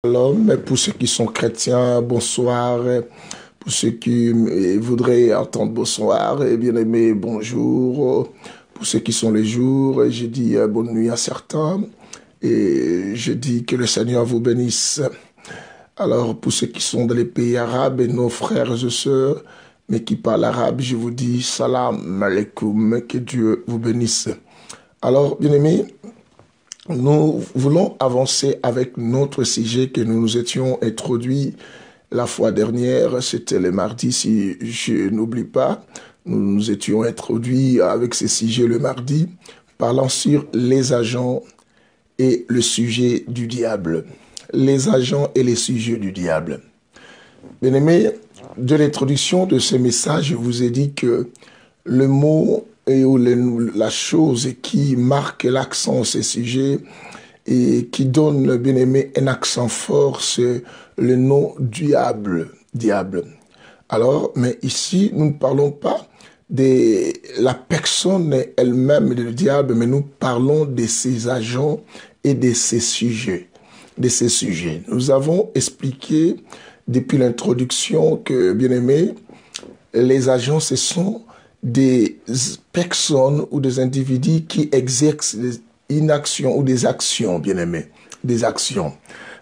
Shalom, pour ceux qui sont chrétiens, bonsoir. Pour ceux qui voudraient entendre bonsoir, et bien aimé, bonjour. Pour ceux qui sont les jours, je dis bonne nuit à certains. Et je dis que le Seigneur vous bénisse. Alors, pour ceux qui sont dans les pays arabes et nos frères et sœurs, mais qui parlent arabe, je vous dis salam alaikum, que Dieu vous bénisse. Alors, bien aimé, nous voulons avancer avec notre sujet que nous nous étions introduits la fois dernière. C'était le mardi, si je n'oublie pas. Nous nous étions introduits avec ce sujet le mardi, parlant sur les agents et le sujet du diable. Les agents et les sujets du diable. Bien-aimés, de l'introduction de ce message, je vous ai dit que le mot et la chose qui marque l'accent, ce sujet, et qui donne, bien aimé, un accent fort, c'est le nom diable. Diable. Alors, mais ici, nous ne parlons pas de la personne elle-même, du diable, mais nous parlons de ses agents et de ses sujets. Nous avons expliqué depuis l'introduction que, bien aimé, les agents, ce sont des personnes ou des individus qui exercent une action ou des actions, bien aimés, des actions.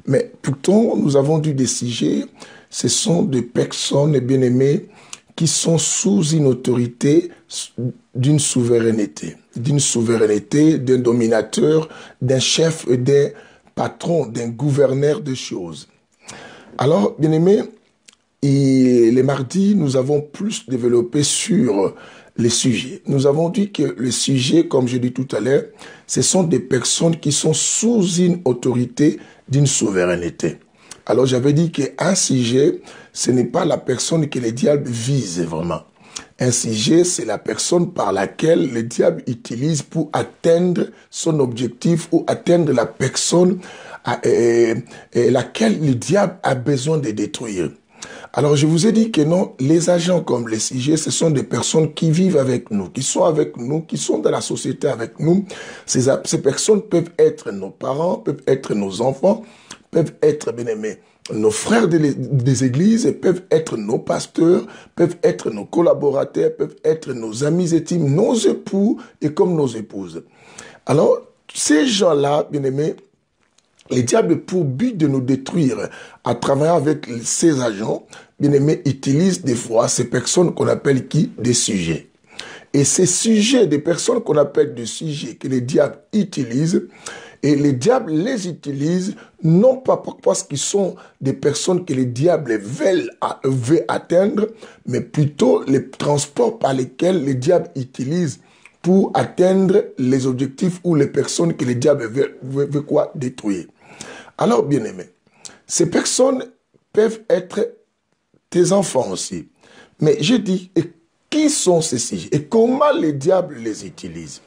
Mais pourtant, nous avons dû décider, ce sont des personnes, bien aimées, qui sont sous une autorité d'une souveraineté, d'un dominateur, d'un chef, d'un patron, d'un gouverneur de choses. Alors, bien aimés, et les mardis, nous avons plus développé sur les sujets. Nous avons dit que les sujets, comme je dis tout à l'heure, ce sont des personnes qui sont sous une autorité d'une souveraineté. Alors j'avais dit qu'un sujet, ce n'est pas la personne que le diable vise vraiment. Un sujet, c'est la personne par laquelle le diable utilise pour atteindre son objectif ou atteindre la personne laquelle le diable a besoin de détruire. Alors, je vous ai dit que non, les agents comme les sujets, ce sont des personnes qui vivent avec nous, qui sont avec nous, qui sont dans la société avec nous. Ces personnes peuvent être nos parents, peuvent être nos enfants, peuvent être, bien aimés, nos frères des églises, peuvent être nos pasteurs, peuvent être nos collaborateurs, peuvent être nos amis intimes, nos époux et comme nos épouses. Alors, ces gens-là, bien aimés, les diables, pour but de nous détruire à travers avec ces agents, bien aimés, utilisent des fois ces personnes qu'on appelle qui? Des sujets. Et ces sujets, des personnes qu'on appelle des sujets que les diables utilisent, et les diables les utilisent non pas parce qu'ils sont des personnes que les diables veulent atteindre, mais plutôt les transports par lesquels les diables utilisent pour atteindre les objectifs ou les personnes que les diables veulent quoi? Détruire. Alors, bien aimé, ces personnes peuvent être tes enfants aussi. Mais je dis, et qui sont ces sujets? Et comment les diables les utilisent?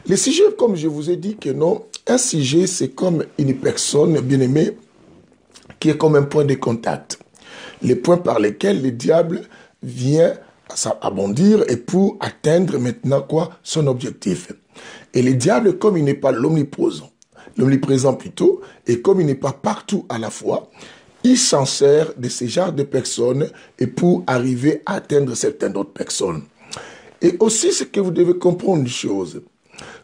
Les sujets, comme je vous ai dit que non, un sujet, c'est comme une personne, bien aimée, qui est comme un point de contact. Les points par lesquels le diable vient abondir et pour atteindre maintenant quoi? Son objectif. Et le diable, comme il n'est pas l'omniprésent plutôt, et comme il n'est pas partout à la fois, il s'en sert de ce genre de personnes et pour arriver à atteindre certaines autres personnes. Et aussi, ce que vous devez comprendre une chose,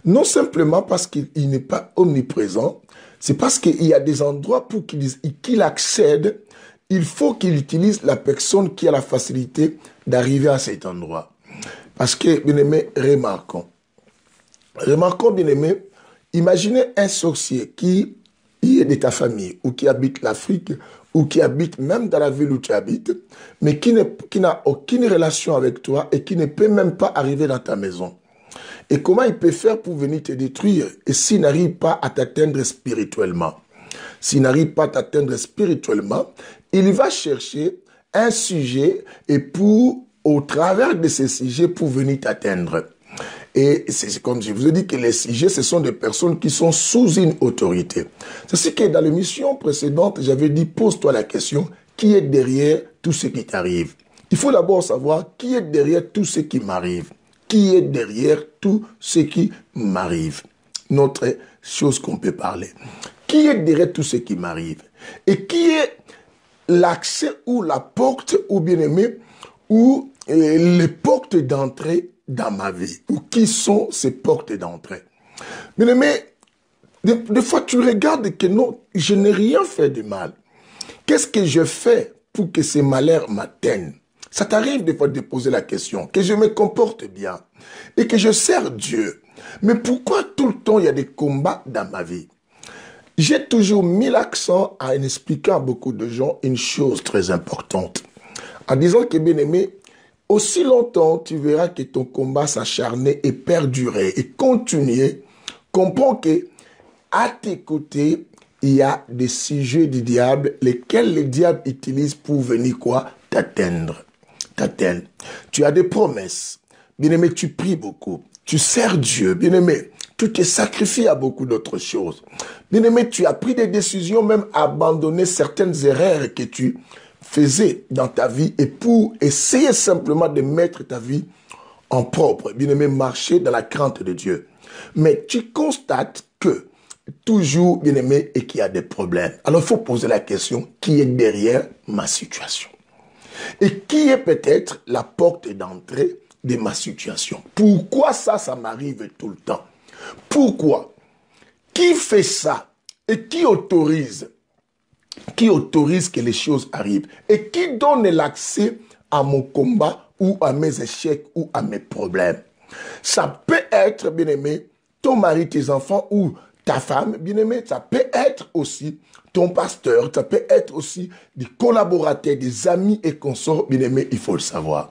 non simplement parce qu'il n'est pas omniprésent, c'est parce qu'il y a des endroits pour qu'il accède, il faut qu'il utilise la personne qui a la facilité d'arriver à cet endroit. Parce que, bien aimé, remarquons, bien aimé, imaginez un sorcier qui est de ta famille ou qui habite l'Afrique ou qui habite même dans la ville où tu habites, mais qui n'a aucune relation avec toi et qui ne peut même pas arriver dans ta maison. Et comment il peut faire pour venir te détruire et s'il n'arrive pas à t'atteindre spirituellement? S'il n'arrive pas à t'atteindre spirituellement, il va chercher un sujet et au travers de ce sujet, pour venir t'atteindre. Et c'est comme je vous ai dit que les sujets, ce sont des personnes qui sont sous une autorité. C'est ce que dans l'émission précédente, j'avais dit, pose-toi la question, qui est derrière tout ce qui t'arrive? Il faut d'abord savoir qui est derrière tout ce qui m'arrive. Qui est derrière tout ce qui m'arrive? Notre chose qu'on peut parler. Qui est derrière tout ce qui m'arrive? Et qui est l'accès ou la porte, ou bien aimé, ou les portes d'entrée dans ma vie. Ou qui sont ces portes d'entrée. Bien aimé, des fois tu regardes que non, je n'ai rien fait de mal. Qu'est-ce que je fais pour que ces malheurs m'atteignent? Ça t'arrive des fois de poser la question, que je me comporte bien et que je sers Dieu. Mais pourquoi tout le temps il y a des combats dans ma vie? J'ai toujours mis l'accent en expliquant à beaucoup de gens une chose très importante. En disant que, bien aimé, aussi longtemps tu verras que ton combat s'acharnait et perdurait et continuait, comprends que à tes côtés, il y a des sujets du diable, lesquels le diable utilise pour venir quoi? T'atteindre. Tu as des promesses. Bien-aimé, tu pries beaucoup. Tu sers Dieu. Bien-aimé, tu te sacrifies à beaucoup d'autres choses. Bien-aimé, tu as pris des décisions, même abandonner certaines erreurs que tu faisais dans ta vie et pour essayer simplement de mettre ta vie en propre. Bien-aimé, marcher dans la crainte de Dieu. Mais tu constates que toujours, bien-aimé, et qu'il y a des problèmes. Alors, il faut poser la question, qui est derrière ma situation? Et qui est peut-être la porte d'entrée de ma situation? Pourquoi ça m'arrive tout le temps? Pourquoi? Qui fait ça? Et qui autorise? Qui autorise que les choses arrivent? Et qui donne l'accès à mon combat ou à mes échecs ou à mes problèmes? Ça peut être, bien-aimé, ton mari, tes enfants ou ta femme, bien-aimé, ça peut être aussi ton pasteur, ça peut être aussi des collaborateurs, des amis et consorts, bien-aimé, il faut le savoir.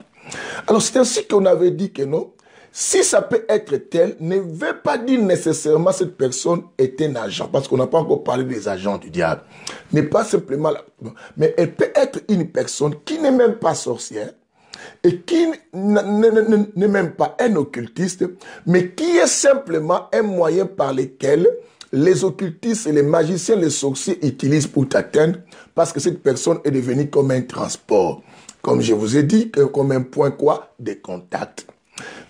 Alors, c'est ainsi qu'on avait dit que non, si ça peut être tel, ne veut pas dire nécessairement cette personne est un agent, parce qu'on n'a pas encore parlé des agents du diable. N'est pas simplement là, mais elle peut être une personne qui n'est même pas sorcière, et qui n'est même pas un occultiste, mais qui est simplement un moyen par lequel les occultistes et les magiciens, les sorciers utilisent pour t'atteindre, parce que cette personne est devenue comme un transport. Comme je vous ai dit, comme un point quoi? De contact.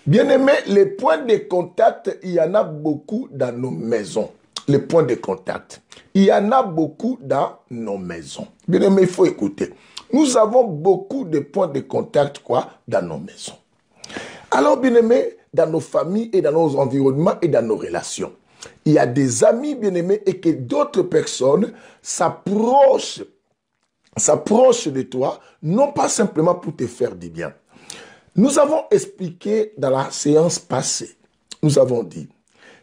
Bien aimé, les points de contact, il y en a beaucoup dans nos maisons. Les points de contact. Il y en a beaucoup dans nos maisons. Bien aimé, il faut écouter. Nous avons beaucoup de points de contact quoi? Dans nos maisons. Alors, bien aimé, dans nos familles et dans nos environnements et dans nos relations. Il y a des amis bien-aimés et que d'autres personnes s'approchent de toi, non pas simplement pour te faire du bien. Nous avons expliqué dans la séance passée, nous avons dit,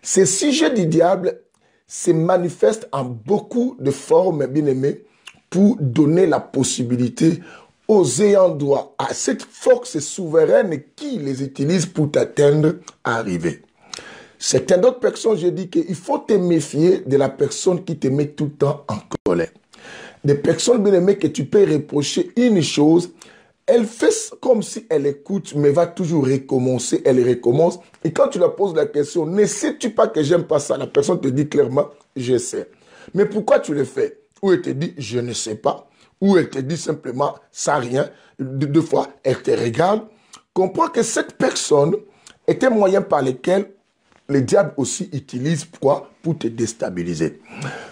ces sujets du diable se manifestent en beaucoup de formes, bien-aimés, pour donner la possibilité aux ayants droit à cette force souveraine qui les utilise pour t'atteindre à arriver. Certaines d'autres personnes, je dis qu'il faut te méfier de la personne qui te met tout le temps en colère. Des personnes bien aimées que tu peux reprocher une chose, elle fait comme si elle écoute, mais va toujours recommencer, elle recommence. Et quand tu la poses la question, ne sais-tu pas que j'aime pas ça? La personne te dit clairement, je sais. Mais pourquoi tu le fais? Ou elle te dit, je ne sais pas. Ou elle te dit simplement, ça rien. Deux fois, elle te regarde. Comprends que cette personne est un moyen par lequel le diable aussi utilise quoi? Pour te déstabiliser.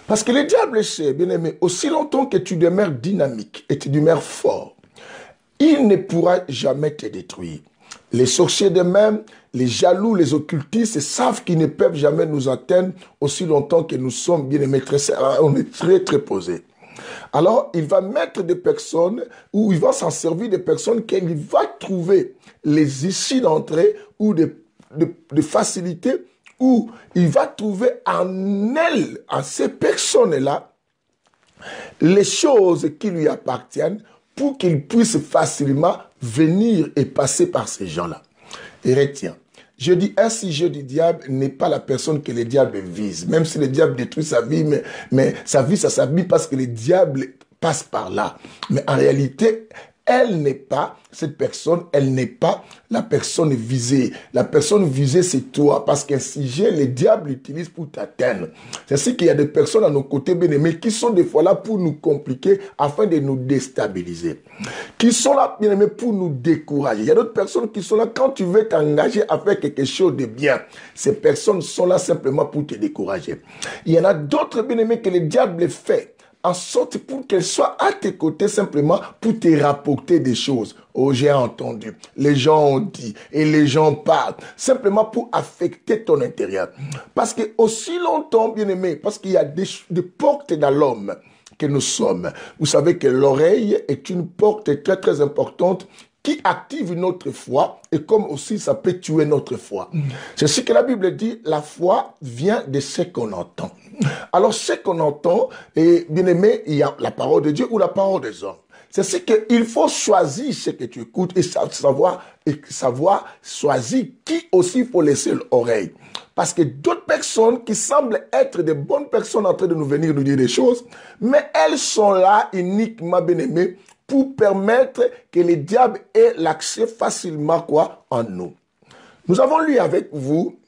Parce que le diable sait, bien aimé, aussi longtemps que tu demeures dynamique et tu demeures fort, il ne pourra jamais te détruire. Les sorciers de même, les jaloux, les occultistes savent qu'ils ne peuvent jamais nous atteindre aussi longtemps que nous sommes bien aimés, on est très posés. Alors, il va mettre des personnes, ou il va s'en servir des personnes qu'il va trouver les issues d'entrée ou de facilité, où il va trouver en elles, en ces personnes-là, les choses qui lui appartiennent pour qu'il puisse facilement venir et passer par ces gens-là. Et retiens, je dis un sujet du diable n'est pas la personne que le diable vise. Même si le diable détruit sa vie, mais sa vie, ça s'habille parce que le diable passe par là. Mais en réalité, elle n'est pas, cette personne, elle n'est pas la personne visée. La personne visée, c'est toi. Parce qu'un sujet, le diable l'utilise pour t'atteindre. C'est ainsi qu'il y a des personnes à nos côtés, bien-aimés, qui sont des fois là pour nous compliquer, afin de nous déstabiliser. Qui sont là, bien-aimés, pour nous décourager. Il y a d'autres personnes qui sont là quand tu veux t'engager à faire quelque chose de bien. Ces personnes sont là simplement pour te décourager. Il y en a d'autres, bien-aimés, que le diable fait en sorte pour qu'elle soit à tes côtés simplement pour te rapporter des choses. Oh, j'ai entendu, les gens ont dit et les gens parlent, simplement pour affecter ton intérieur. Parce que aussi longtemps, bien aimé, parce qu'il y a des portes dans l'homme que nous sommes. Vous savez que l'oreille est une porte très très importante qui active notre foi et comme aussi ça peut tuer notre foi. C'est ce que la Bible dit, la foi vient de ce qu'on entend. Alors ce qu'on entend, et bien aimé, il y a la parole de Dieu ou la parole des hommes. C'est ce qu'il faut choisir ce que tu écoutes et savoir choisir qui aussi il faut laisser l'oreille. Parce que d'autres personnes qui semblent être de bonnes personnes en train de nous venir nous dire des choses, mais elles sont là uniquement, bien aimé, pour permettre que le diable ait l'accès facilement en nous. Nous avons lu avec vous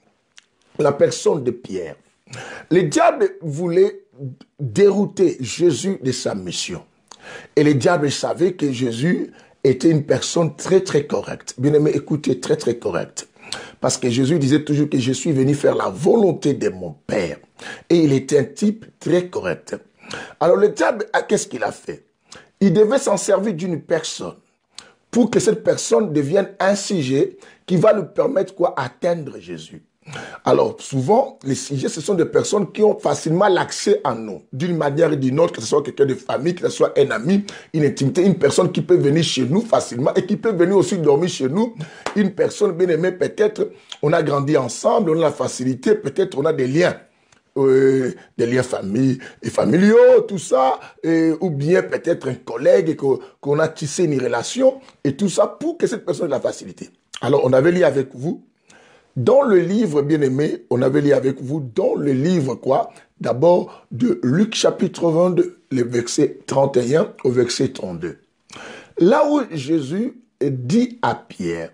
la personne de Pierre. Le diable voulait dérouter Jésus de sa mission. Et le diable savait que Jésus était une personne très très correcte. Bien aimé, écoutez, très très correcte. Parce que Jésus disait toujours que je suis venu faire la volonté de mon Père. Et il était un type très correct. Alors le diable, qu'est-ce qu'il a fait? Il devait s'en servir d'une personne pour que cette personne devienne un sujet qui va lui permettre atteindre Jésus. Alors, souvent, les sujets, ce sont des personnes qui ont facilement l'accès à nous, d'une manière ou d'une autre, que ce soit quelqu'un de famille, que ce soit un ami, une intimité, une personne qui peut venir chez nous facilement et qui peut venir aussi dormir chez nous. Une personne bien aimée, peut-être, on a grandi ensemble, on a la facilité, peut-être on a des liens famille et familiaux, tout ça, ou bien peut-être un collègue qu'on a tissé une relation, et tout ça pour que cette personne ait la facilité. Alors, on avait lu avec vous, dans le livre, bien aimé, on avait lu avec vous, dans le livre, d'abord, de Luc chapitre 22, le verset 31 au verset 32. Là où Jésus dit à Pierre,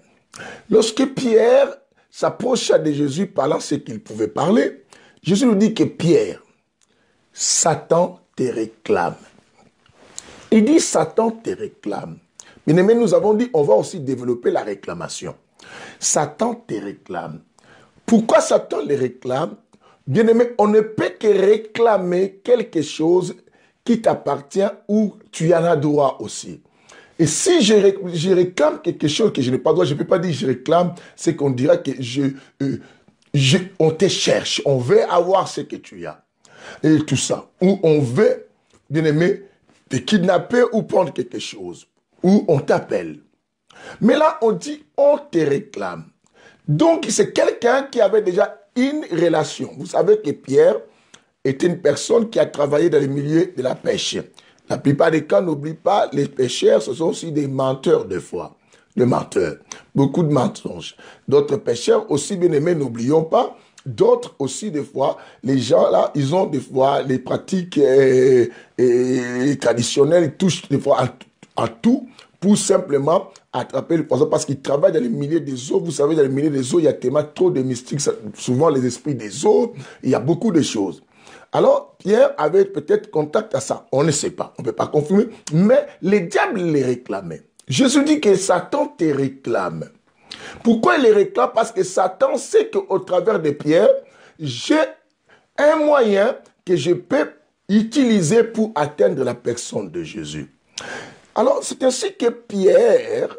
lorsque Pierre s'approcha de Jésus parlant ce qu'il pouvait parler, Jésus lui dit que Pierre, Satan te réclame. Il dit Satan te réclame. Bien aimé, nous avons dit, on va aussi développer la réclamation. Satan te réclame. Pourquoi Satan les réclame? Bien aimé, on ne peut que réclamer quelque chose qui t'appartient ou tu en as droit aussi. Et si je réclame quelque chose que je n'ai pas droit, je ne peux pas dire je réclame, c'est qu'on dira que on te cherche, on veut avoir ce que tu as. Et tout ça. Ou on veut, bien aimé, te kidnapper ou prendre quelque chose. Ou on t'appelle. Mais là, on dit, on te réclame. Donc, c'est quelqu'un qui avait déjà une relation. Vous savez que Pierre était une personne qui a travaillé dans le milieu de la pêche. La plupart des cas, n'oublie pas, les pêcheurs, ce sont aussi des menteurs des fois. Des menteurs. Beaucoup de mensonges. D'autres pêcheurs aussi, bien aimés, n'oublions pas. D'autres aussi, des fois, les gens là, ils ont des fois les pratiques traditionnelles, ils touchent des fois à tout pour simplement attraper le poisson parce qu'ils travaillent dans les milieux des eaux. Vous savez, dans les milieux des eaux, il y a tellement trop de mystiques, souvent les esprits des eaux, il y a beaucoup de choses. Alors, Pierre avait peut-être contact à ça. On ne sait pas, on ne peut pas confirmer, mais les diables les réclamaient. Jésus dit que Satan te réclame. Pourquoi il les réclame? Parce que Satan sait qu'au travers de Pierre, j'ai un moyen que je peux utiliser pour atteindre la personne de Jésus. Alors, c'est ainsi que Pierre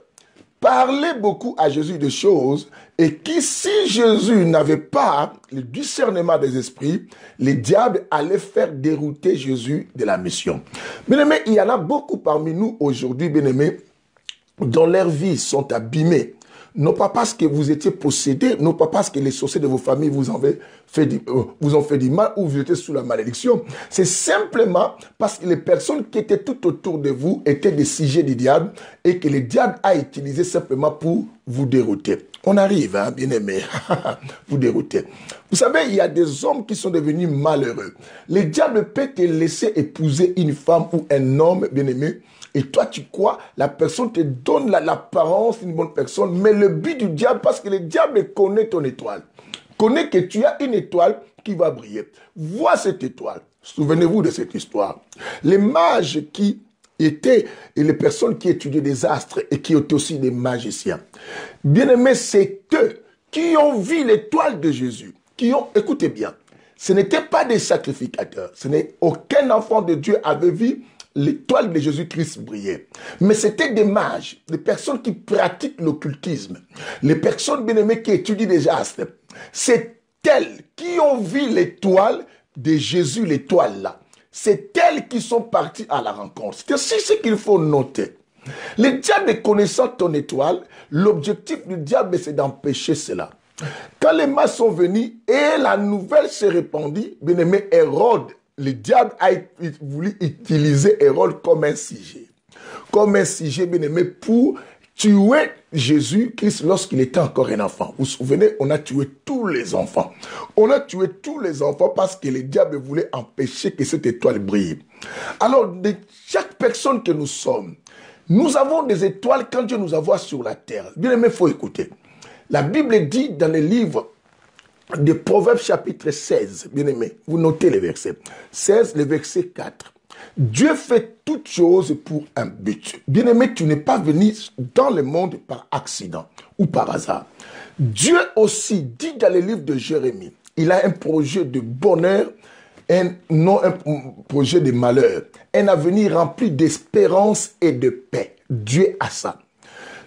parlait beaucoup à Jésus de choses et qui, si Jésus n'avait pas le discernement des esprits, les diables allaient faire dérouter Jésus de la mission. Bien-aimés, il y en a beaucoup parmi nous aujourd'hui, bien-aimés, dont leurs vies sont abîmées. Non pas parce que vous étiez possédés, non pas parce que les sorciers de vos familles vous ont fait du mal ou vous étiez sous la malédiction. C'est simplement parce que les personnes qui étaient tout autour de vous étaient des sujets du diable et que le diable a utilisé simplement pour vous dérouter. On arrive, hein, bien aimé, vous dérouter. Vous savez, il y a des hommes qui sont devenus malheureux. Le diable peut te laisser épouser une femme ou un homme, bien aimé, et toi, tu crois, la personne te donne l'apparence d'une bonne personne, mais le but du diable, parce que le diable connaît ton étoile, connaît que tu as une étoile qui va briller. Vois cette étoile. Souvenez-vous de cette histoire. Les mages qui étaient, et les personnes qui étudiaient des astres et qui étaient aussi des magiciens. Bien aimés, c'est eux qui ont vu l'étoile de Jésus, qui ont, écoutez bien, ce n'étaient pas des sacrificateurs. Aucun enfant de Dieu avait vu l'étoile de Jésus-Christ briller. Mais c'était des mages, des personnes qui pratiquent l'occultisme, les personnes bien-aimées qui étudient les astres. C'est elles qui ont vu l'étoile de Jésus, l'étoile là. C'est elles qui sont parties à la rencontre. C'est aussi ce qu'il faut noter. Le diable connaissant ton étoile, l'objectif du diable c'est d'empêcher cela. Quand les mages sont venus et la nouvelle s'est répandue, bien-aimé Hérode, le diable a voulu utiliser Hérode comme un sujet. Comme un sujet, bien-aimé, pour tuer Jésus-Christ lorsqu'il était encore un enfant. Vous vous souvenez, on a tué tous les enfants. On a tué tous les enfants parce que le diable voulait empêcher que cette étoile brille. Alors, de chaque personne que nous sommes, nous avons des étoiles quand Dieu nous envoie sur la terre. Bien-aimé, il faut écouter. La Bible dit dans le livre de Proverbes chapitre 16, bien-aimé, vous notez les versets. 16, le verset 4. Dieu fait toutes choses pour un but. Bien-aimé, tu n'es pas venu dans le monde par accident ou par hasard. Dieu aussi dit dans le livre de Jérémie, il a un projet de bonheur, non un projet de malheur, un avenir rempli d'espérance et de paix. Dieu a ça.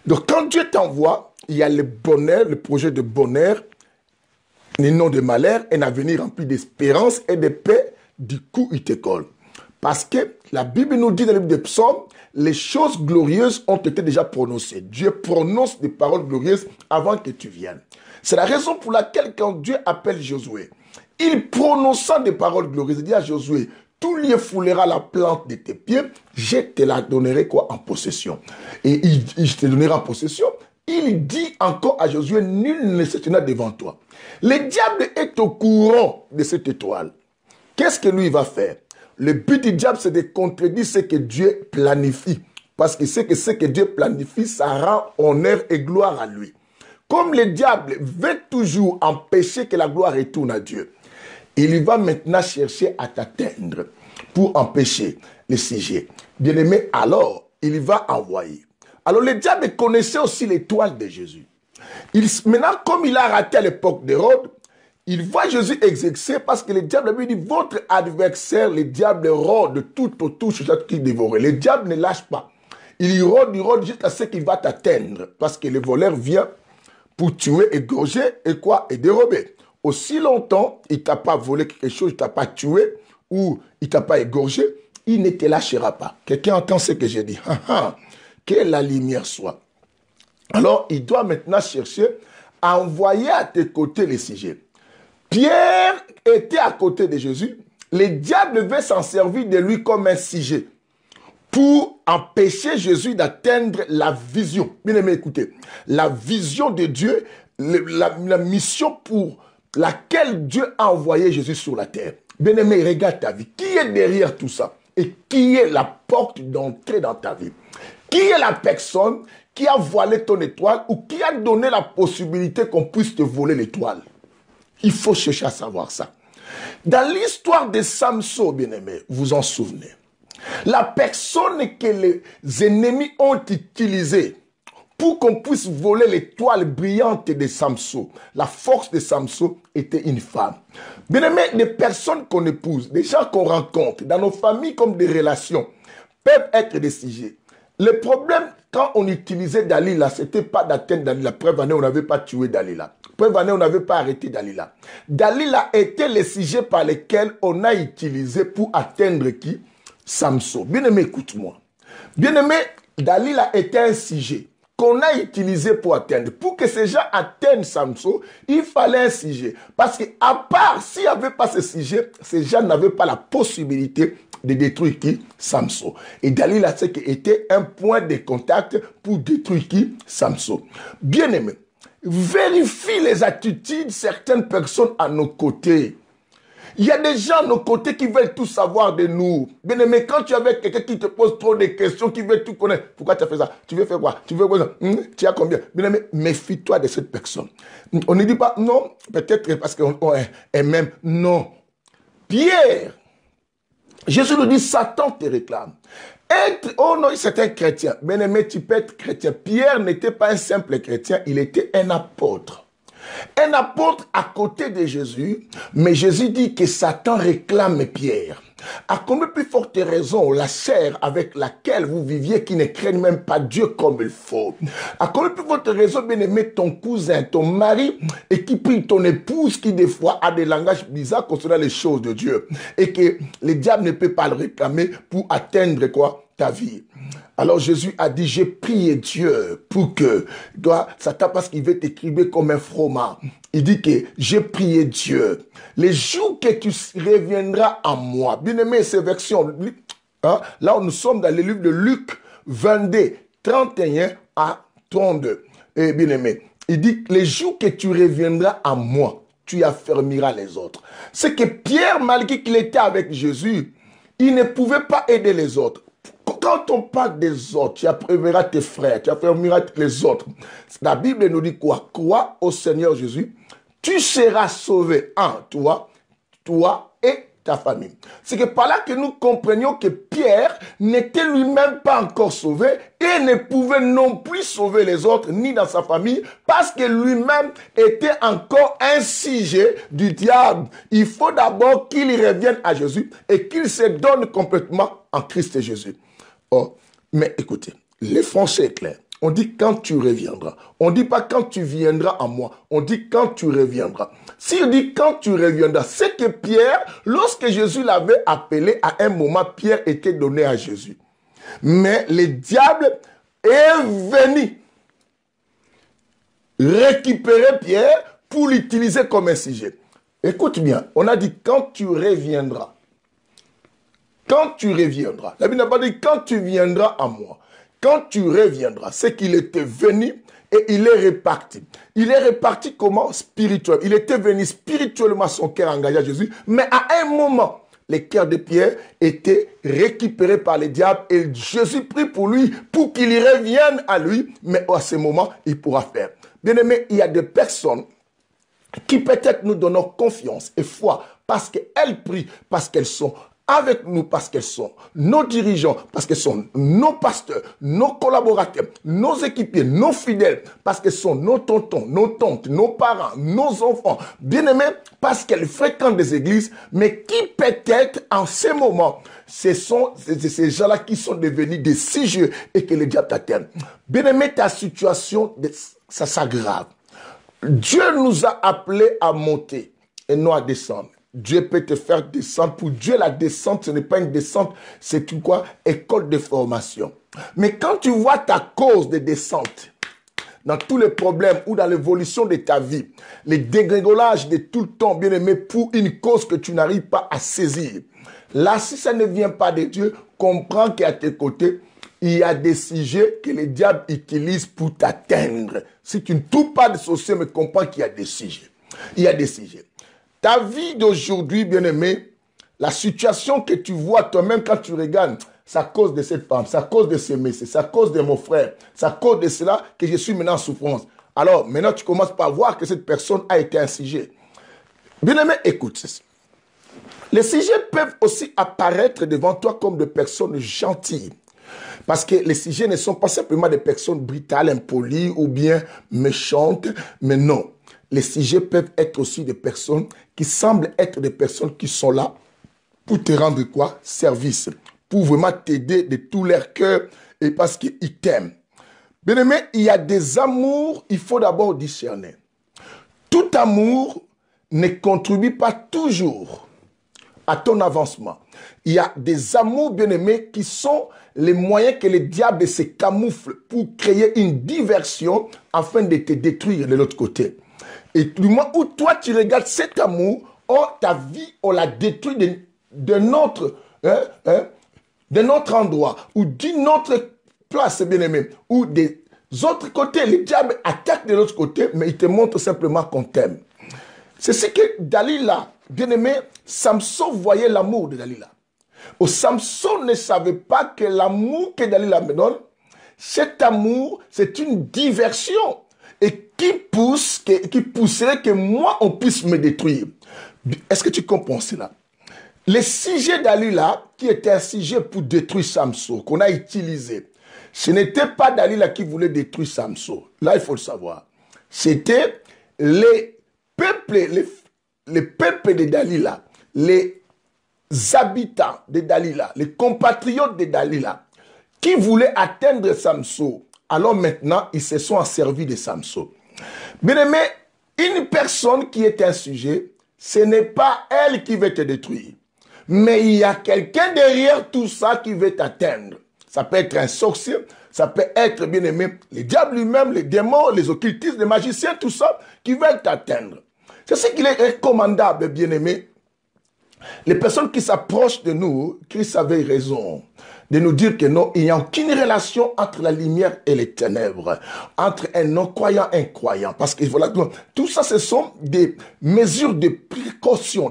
Donc quand Dieu t'envoie, il y a le bonheur, le projet de bonheur, et non de malheur, un avenir rempli d'espérance et de paix, du coup il te colle. Parce que la Bible nous dit dans le livre des psaumes, les choses glorieuses ont été déjà prononcées. Dieu prononce des paroles glorieuses avant que tu viennes. C'est la raison pour laquelle quand Dieu appelle Josué, il prononçant des paroles glorieuses, il dit à Josué, tout lieu foulera la plante de tes pieds, je te la donnerai quoi en possession. Et je te donnerai en possession. Il dit encore à Josué, nul ne se tiendra devant toi. Le diable est au courant de cette étoile. Qu'est-ce que lui va faire? Le but du diable, c'est de contredire ce que Dieu planifie. Parce qu'il sait que ce que Dieu planifie, ça rend honneur et gloire à lui. Comme le diable veut toujours empêcher que la gloire retourne à Dieu, il va maintenant chercher à t'atteindre pour empêcher le sujet. Bien-aimé, alors, il va envoyer. Alors, le diable connaissait aussi l'étoile de Jésus. Maintenant, comme il a raté à l'époque d'Hérode, il voit Jésus exercer parce que le diable lui dit, votre adversaire, le diable rôde de tout autour sur ce qu'il dévore. Le diable ne lâche pas. Il rôde jusqu'à ce qu'il va t'atteindre. Parce que le voleur vient pour tuer, égorger et quoi? Et dérober. Aussi longtemps, il ne t'a pas volé quelque chose, il ne t'a pas tué ou il ne t'a pas égorgé, il ne te lâchera pas. Quelqu'un entend ce que j'ai dit. Que la lumière soit. Alors, il doit maintenant chercher à envoyer à tes côtés les sujets. Pierre était à côté de Jésus. Le diable veut s'en servir de lui comme un sujet pour empêcher Jésus d'atteindre la vision. Bien aimé, écoutez. La vision de Dieu, la mission pour laquelle Dieu a envoyé Jésus sur la terre. Bien aimé, regarde ta vie. Qui est derrière tout ça? Et qui est la porte d'entrée dans ta vie? Qui est la personne qui a voilé ton étoile ou qui a donné la possibilité qu'on puisse te voler l'étoile? Il faut chercher à savoir ça. Dans l'histoire de Samson, bien-aimé, vous en souvenez. La personne que les ennemis ont utilisée pour qu'on puisse voler l'étoile brillante de Samson, la force de Samson était une femme. Bien-aimé, des personnes qu'on épouse, des gens qu'on rencontre, dans nos familles comme des relations, peuvent être des sujets. Le problème, quand on utilisait Dalila, ce n'était pas d'atteindre Dalila. Preuve année, on n'avait pas tué Dalila. Preuve année, on n'avait pas arrêté Dalila. Dalila était le sujet par lequel on a utilisé pour atteindre qui? Samson. Bien-aimé, écoute-moi. Bien-aimé, Dalila était un sujet qu'on a utilisé pour atteindre. Pour que ces gens atteignent Samson, il fallait un sujet. Parce qu'à part, s'il n'y avait pas ce sujet, ces gens n'avaient pas la possibilité de détruire qui? Samson. Et Dalila, c'est qu'il était un point de contact pour détruire qui? Samson. Bien-aimé, vérifie les attitudes de certaines personnes à nos côtés. Il y a des gens à nos côtés qui veulent tout savoir de nous. Bien-aimé, quand tu es avec quelqu'un qui te pose trop de questions, qui veut tout connaître, pourquoi tu as fait ça? Tu veux faire quoi? Tu veux quoi? Tu as combien? Bien-aimé, méfie-toi de cette personne. On ne dit pas non, peut-être parce qu'on est même. Non. Pierre, Jésus nous dit, Satan te réclame. Oh non, c'est un chrétien. Bien-aimé, tu peux être chrétien. Pierre n'était pas un simple chrétien, il était un apôtre. Un apôtre à côté de Jésus, mais Jésus dit que Satan réclame Pierre. À combien plus forte raison la chair avec laquelle vous viviez qui ne craignent même pas Dieu comme il faut. À combien plus forte raison, bien aimé, ton cousin, ton mari, et qui prie ton épouse qui des fois a des langages bizarres concernant les choses de Dieu. Et que le diable ne peut pas le réclamer pour atteindre quoi? Ta vie. Alors Jésus a dit, j'ai prié Dieu pour que, toi, Satan, parce qu'il veut t'écrire comme un froment. Il dit que j'ai prié Dieu. Les jours que tu reviendras en moi. Bien aimé, ces versions, hein, là nous sommes dans le livre de Luc 22, 31 à 32. Et bien aimé, il dit, les jours que tu reviendras en moi, tu affermiras les autres. C'est que Pierre, malgré qu'il était avec Jésus, il ne pouvait pas aider les autres. Quand on parle des autres, tu affermiras tes frères, tu affermiras les autres. La Bible nous dit quoi? Crois au Seigneur Jésus, tu seras sauvé. Toi et ta famille. C'est que par là que nous comprenions que Pierre n'était lui-même pas encore sauvé et ne pouvait non plus sauver les autres, ni dans sa famille, parce que lui-même était encore un sujet du diable. Il faut d'abord qu'il revienne à Jésus et qu'il se donne complètement en Christ Jésus. Oh, mais écoutez, les Français est clair. On dit quand tu reviendras. On ne dit pas quand tu viendras à moi. On dit quand tu reviendras. S'il dit quand tu reviendras, c'est que Pierre, lorsque Jésus l'avait appelé, à un moment, Pierre était donné à Jésus. Mais le diable est venu récupérer Pierre pour l'utiliser comme un sujet. Écoute bien, on a dit quand tu reviendras. Quand tu reviendras. La Bible n'a pas dit quand tu viendras à moi. Quand tu reviendras, c'est qu'il était venu et il est reparti. Il est reparti comment? Spirituel. Il était venu spirituellement, son cœur engagé à Jésus. Mais à un moment, le cœur de Pierre était récupéré par le diable et Jésus prie pour lui, pour qu'il revienne à lui. Mais à ce moment, il pourra faire. Bien aimé, il y a des personnes qui peut-être nous donnent confiance et foi parce qu'elles prient, parce qu'elles sont avec nous, parce qu'elles sont nos dirigeants, parce qu'elles sont nos pasteurs, nos collaborateurs, nos équipiers, nos fidèles, parce qu'elles sont nos tontons, nos tantes, nos parents, nos enfants, bien aimés, parce qu'elles fréquentent des églises, mais qui peut-être en ces moments, ce sont ces gens-là qui sont devenus des sujets et que le diable t'atteint. Bien aimé, ta situation, ça s'aggrave. Dieu nous a appelés à monter et non à descendre. Dieu peut te faire descendre. Pour Dieu, la descente, ce n'est pas une descente, c'est une quoi? École de formation. Mais quand tu vois ta cause de descente, dans tous les problèmes ou dans l'évolution de ta vie, les dégrégolages de tout le temps, bien aimé, pour une cause que tu n'arrives pas à saisir. Là, si ça ne vient pas de Dieu, comprends qu'à tes côtés, il y a des sujets que le diable utilise pour t'atteindre. Si tu ne trouves pas de sorcier, mais comprends qu'il y a des sujets. Il y a des sujets. Ta vie d'aujourd'hui, bien-aimé, la situation que tu vois toi-même quand tu regardes, c'est à cause de cette femme, c'est à cause de ce messieurs, c'est à cause de mon frère, c'est à cause de cela que je suis maintenant en souffrance. Alors, maintenant, tu commences par voir que cette personne a été un sujet. Bien-aimé, écoute ceci. Les sujets peuvent aussi apparaître devant toi comme des personnes gentilles. Parce que les sujets ne sont pas simplement des personnes brutales, impolies ou bien méchantes, mais non. Les sujets peuvent être aussi des personnes qui semblent être des personnes qui sont là pour te rendre quoi? Service. Pour vraiment t'aider de tout leur cœur et parce qu'ils t'aiment. Bien aimé, il y a des amours, il faut d'abord discerner. Tout amour ne contribue pas toujours à ton avancement. Il y a des amours, bien aimés, qui sont les moyens que le diable se camoufle pour créer une diversion afin de te détruire de l'autre côté. Et du moment où toi, tu regardes cet amour, oh, ta vie, on l'a détruit de notre endroit ou d'une autre place, bien-aimé, ou des autres côtés. Le diable attaque de l'autre côté, mais il te montre simplement qu'on t'aime. C'est ce que Dalila, bien-aimé, Samson voyait l'amour de Dalila. Oh, Samson ne savait pas que l'amour que Dalila me donne, cet amour, c'est une diversion. Et qui pousserait que moi, on puisse me détruire. Est-ce que tu comprends cela? Le sujet Dalila, qui était un sujet pour détruire Samson, qu'on a utilisé, ce n'était pas Dalila qui voulait détruire Samson. Là, il faut le savoir. C'était les peuples de Dalila, les habitants de Dalila, les compatriotes de Dalila, qui voulaient atteindre Samson, alors maintenant, ils se sont asservis de Samson. Bien aimé, une personne qui est un sujet, ce n'est pas elle qui veut te détruire. Mais il y a quelqu'un derrière tout ça qui veut t'atteindre. Ça peut être un sorcier, ça peut être, bien aimé, le diable lui-même, les démons, les occultistes, les magiciens, tout ça, qui veulent t'atteindre. C'est ce qu'il est recommandable, bien aimé. Les personnes qui s'approchent de nous, Christ avait raison de nous dire que non, il n'y a aucune relation entre la lumière et les ténèbres, entre un non-croyant et un croyant. Parce que voilà, tout ça, ce sont des mesures de précaution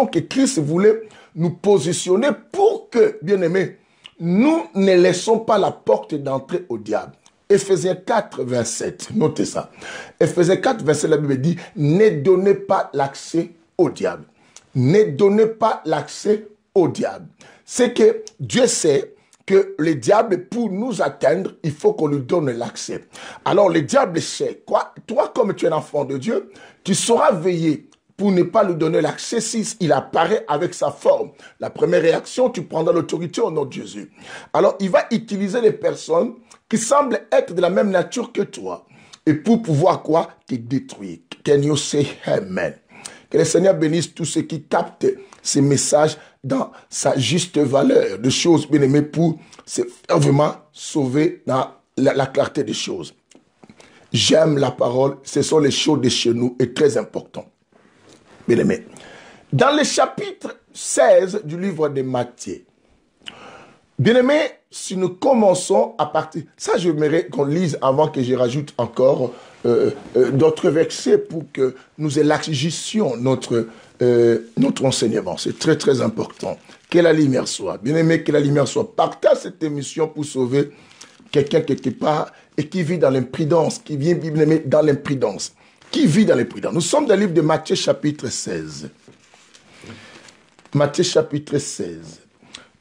que Christ voulait nous positionner pour que, bien aimé, nous ne laissons pas la porte d'entrée au diable. Éphésiens 4, 27, notez ça. Éphésiens 4, 27, la Bible dit, ne donnez pas l'accès au diable. Ne donnez pas l'accès au diable. C'est que Dieu sait que le diable, pour nous atteindre, il faut qu'on lui donne l'accès. Alors le diable sait quoi? Toi, comme tu es un enfant de Dieu, tu sauras veiller pour ne pas lui donner l'accès s'il apparaît avec sa forme. La première réaction, tu prendras l'autorité au nom de Jésus. Alors il va utiliser les personnes qui semblent être de la même nature que toi. Et pour pouvoir quoi? Te détruire. Can you say amen? Que le Seigneur bénisse tous ceux qui captent ces messages dans sa juste valeur de choses bien aimées pour se faire vraiment sauver dans la clarté des choses. J'aime la parole, ce sont les choses de chez nous et très important. Bien aimé. Dans le chapitre 16 du livre de Matthieu, bien aimé, si nous commençons à partir... Ça, j'aimerais qu'on lise avant que je rajoute encore d'autres versets pour que nous élargissions notre enseignement. C'est très, très important. Que la lumière soit. Bien aimé, que la lumière soit. Partage cette émission pour sauver quelqu'un quelque part et qui vit dans l'imprudence, qui vient, bien aimé, dans l'imprudence. Qui vit dans l'imprudence. Nous sommes dans le livre de Matthieu chapitre 16. Matthieu chapitre 16.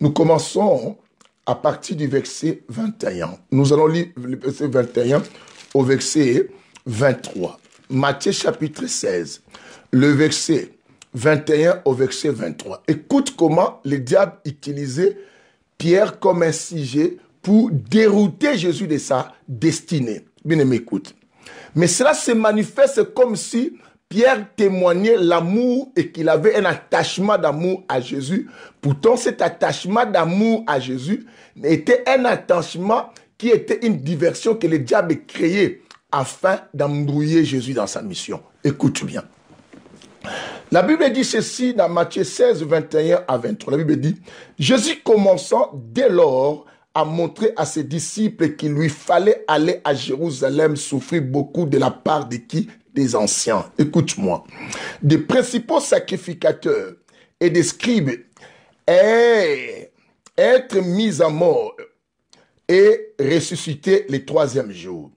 Nous commençons à partir du verset 21. Nous allons lire le verset 21 au verset 23. Matthieu chapitre 16, le verset 21 au verset 23. Écoute comment le diable utilisait Pierre comme un sujet pour dérouter Jésus de sa destinée. Bien aimé, écoute. Mais cela se manifeste comme si Pierre témoignait l'amour et qu'il avait un attachement d'amour à Jésus. Pourtant, cet attachement d'amour à Jésus était un attachement qui était une diversion que le diable créait afin d'embrouiller Jésus dans sa mission. Écoute bien. La Bible dit ceci dans Matthieu 16, 21 à 23. La Bible dit, Jésus commençant dès lors à montrer à ses disciples qu'il lui fallait aller à Jérusalem souffrir beaucoup de la part de qui? Des anciens. Écoute-moi. Des principaux sacrificateurs et des scribes et être mis à mort et ressusciter le troisième jour.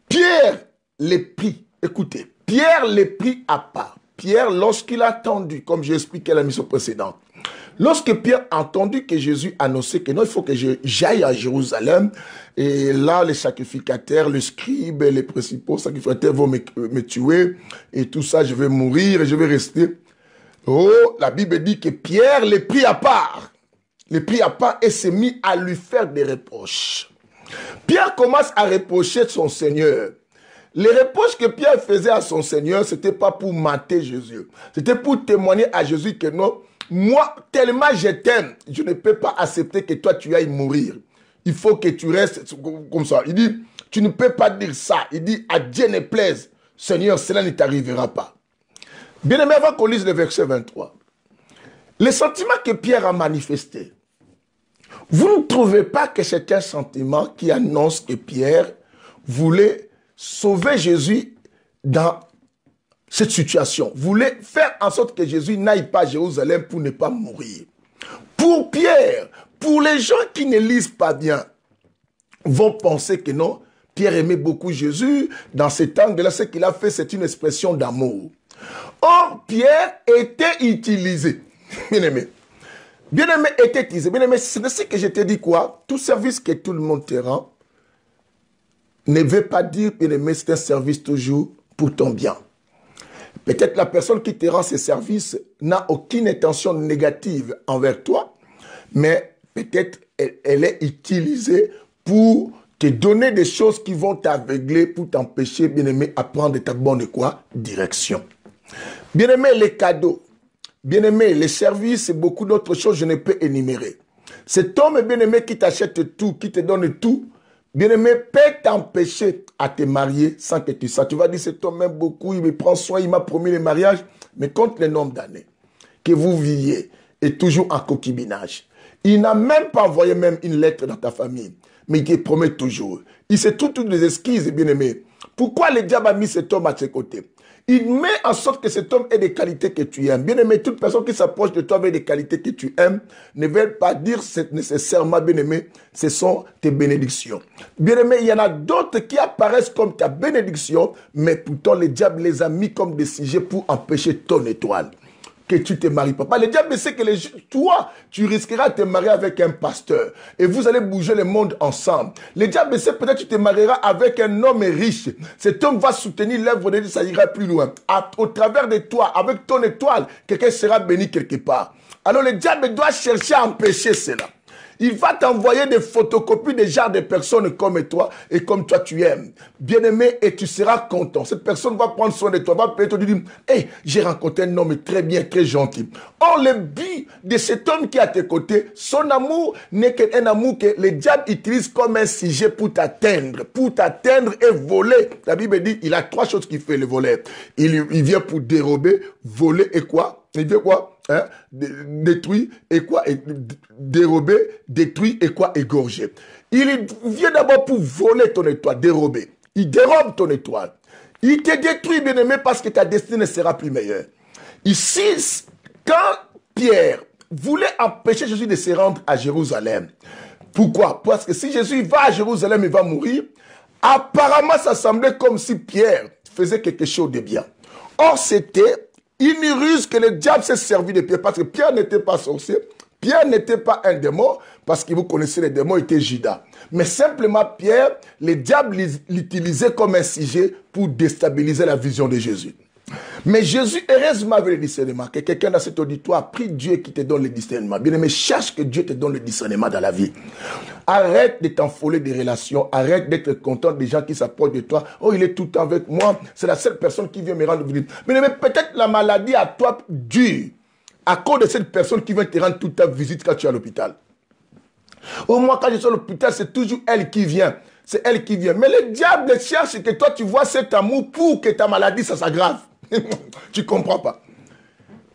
Pierre les prit. Écoutez. Pierre les prit à part. Pierre, lorsqu'il a entendu, comme j'ai expliqué à la mission précédente, lorsque Pierre a entendu que Jésus annonçait que non, il faut que j'aille à Jérusalem, et là, les sacrificateurs, les scribes, les principaux sacrificateurs vont me tuer, et tout ça, je vais mourir, et je vais rester. Oh, la Bible dit que Pierre les prit à part. Les prit à part et s'est mis à lui faire des reproches. Pierre commence à reprocher son Seigneur. Les reproches que Pierre faisait à son Seigneur, ce n'était pas pour mater Jésus. C'était pour témoigner à Jésus que non, moi, tellement je t'aime, je ne peux pas accepter que toi, tu ailles mourir. Il faut que tu restes comme ça. Il dit, tu ne peux pas dire ça. Il dit, à Dieu ne plaise, Seigneur, cela ne t'arrivera pas. Bien aimé, avant qu'on lise le verset 23. Le sentiment que Pierre a manifesté, vous ne trouvez pas que c'est un sentiment qui annonce que Pierre voulait sauver Jésus dans cette situation, voulait faire en sorte que Jésus n'aille pas à Jérusalem pour ne pas mourir. Pour Pierre, pour les gens qui ne lisent pas bien, vont penser que non, Pierre aimait beaucoup Jésus. Dans cet angle-là, ce qu'il a fait, c'est une expression d'amour. Or, Pierre était utilisé. Bien-aimé. Bien-aimé était utilisé. Bien-aimé, c'est ce que je te dis quoi? Tout service que tout le monde te rend ne veut pas dire, bien-aimé, c'est un service toujours pour ton bien. Peut-être la personne qui te rend ses services n'a aucune intention négative envers toi, mais peut-être elle est utilisée pour te donner des choses qui vont t'aveugler, pour t'empêcher, bien-aimé, à prendre ta bonne quoi? Direction. Bien-aimé, les cadeaux, bien-aimé, les services et beaucoup d'autres choses, je ne peux énumérer. Cet homme bien-aimé qui t'achète tout, qui te donne tout, bien-aimé, peut t'empêcher à te marier sans que tu saches. Tu vas dire, cet homme m'aime beaucoup, il me prend soin, il m'a promis le mariage. Mais compte le nombre d'années que vous viviez et toujours en concubinage. Il n'a même pas envoyé même une lettre dans ta famille, mais il te promet toujours. Il se trouve toutes les excuses, bien-aimé. Pourquoi le diable a mis cet homme à ses côtés? Il met en sorte que cet homme ait des qualités que tu aimes. Bien aimé, toute personne qui s'approche de toi avec des qualités que tu aimes ne veut pas dire nécessairement, bien aimé, ce sont tes bénédictions. Bien aimé, il y en a d'autres qui apparaissent comme ta bénédiction, mais pourtant le diable les a mis comme des sujets pour empêcher ton étoile. Que tu te maries pas. Le diable sait que toi, tu risqueras de te marier avec un pasteur. Et vous allez bouger le monde ensemble. Le diable sait peut-être que tu te marieras avec un homme riche. Cet homme va soutenir l'œuvre de Dieu, ça ira plus loin. Au travers de toi, avec ton étoile, quelqu'un sera béni quelque part. Alors le diable doit chercher à empêcher cela. Il va t'envoyer des photocopies des genres de personnes comme toi et comme toi tu aimes. Bien-aimé, et tu seras content. Cette personne va prendre soin de toi, va peut-être te dire, hey, j'ai rencontré un homme très bien, très gentil. Or, le but de cet homme qui est à tes côtés, son amour n'est qu'un amour que le diable utilise comme un sujet pour t'atteindre et voler. La Bible dit, il a trois choses qu'il fait, le voleur. Il vient pour dérober, voler et quoi? Il veut quoi? Hein? Détruire et quoi? Dérober, détruire et quoi? Égorger. Il vient d'abord pour voler ton étoile, dérober. Il dérobe ton étoile. Il te détruit, bien-aimé, parce que ta destinée ne sera plus meilleure. Ici, quand Pierre voulait empêcher Jésus de se rendre à Jérusalem, pourquoi? Parce que si Jésus va à Jérusalem, il va mourir. Apparemment, ça semblait comme si Pierre faisait quelque chose de bien. Or, c'était une ruse que le diable s'est servi de Pierre, parce que Pierre n'était pas sorcier, Pierre n'était pas un démon, parce que vous connaissez les démons, était Judas. Mais simplement Pierre, le diable l'utilisait comme un sujet pour déstabiliser la vision de Jésus. Mais Jésus, heureusement avec le discernement, que quelqu'un dans cet auditoire, prie Dieu qui te donne le discernement. Bien aimé, cherche que Dieu te donne le discernement dans la vie. Arrête de t'enfoler des relations, arrête d'être content des gens qui s'approchent de toi. Oh, il est tout le temps avec moi, c'est la seule personne qui vient me rendre visite. Bien aimé, peut-être la maladie à toi dure à cause de cette personne qui vient te rendre toute ta visite quand tu es à l'hôpital. Au moins, quand je suis à l'hôpital, c'est toujours elle qui vient. C'est elle qui vient. Mais le diable cherche que toi, tu vois cet amour pour que ta maladie, ça s'aggrave. Tu ne comprends pas.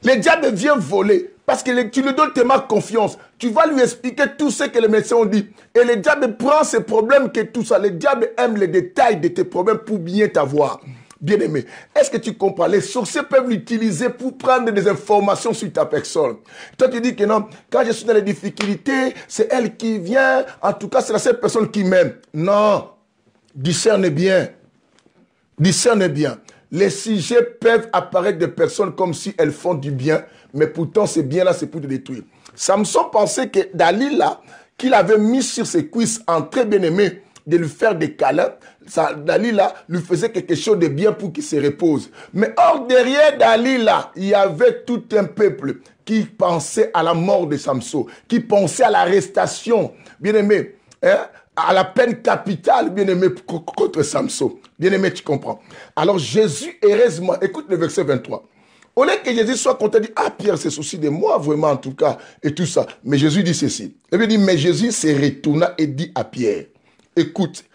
Le diable vient voler parce que tu lui donnes tellement confiance. Tu vas lui expliquer tout ce que les médecins ont dit. Et le diable prend ses problèmes que tout ça. Le diable aime les détails de tes problèmes pour bien t'avoir. Bien-aimé, est-ce que tu comprends? Les sorciers peuvent l'utiliser pour prendre des informations sur ta personne. Toi, tu dis que non, quand je suis dans les difficultés, c'est elle qui vient. En tout cas, c'est la seule personne qui m'aime. Non. Discerne bien. Discerne bien. Les sujets peuvent apparaître des personnes comme si elles font du bien, mais pourtant, ce bien-là, c'est pour te détruire. Samson pensait que Dalila, qu'il avait mis sur ses cuisses en très bien-aimé, de lui faire des câlins, Dalila lui faisait quelque chose de bien pour qu'il se repose. Mais hors derrière Dalila, il y avait tout un peuple qui pensait à la mort de Samson, qui pensait à l'arrestation, bien-aimé, hein, à la peine capitale, bien-aimé, contre Samson. Bien-aimé, tu comprends. Alors Jésus, heureusement, écoute le verset 23. Au lieu que Jésus soit content, il dit, ah Pierre se soucie de moi, vraiment en tout cas, et tout ça. Mais Jésus dit ceci. Il dit, mais Jésus se retourna et dit à Pierre, écoute,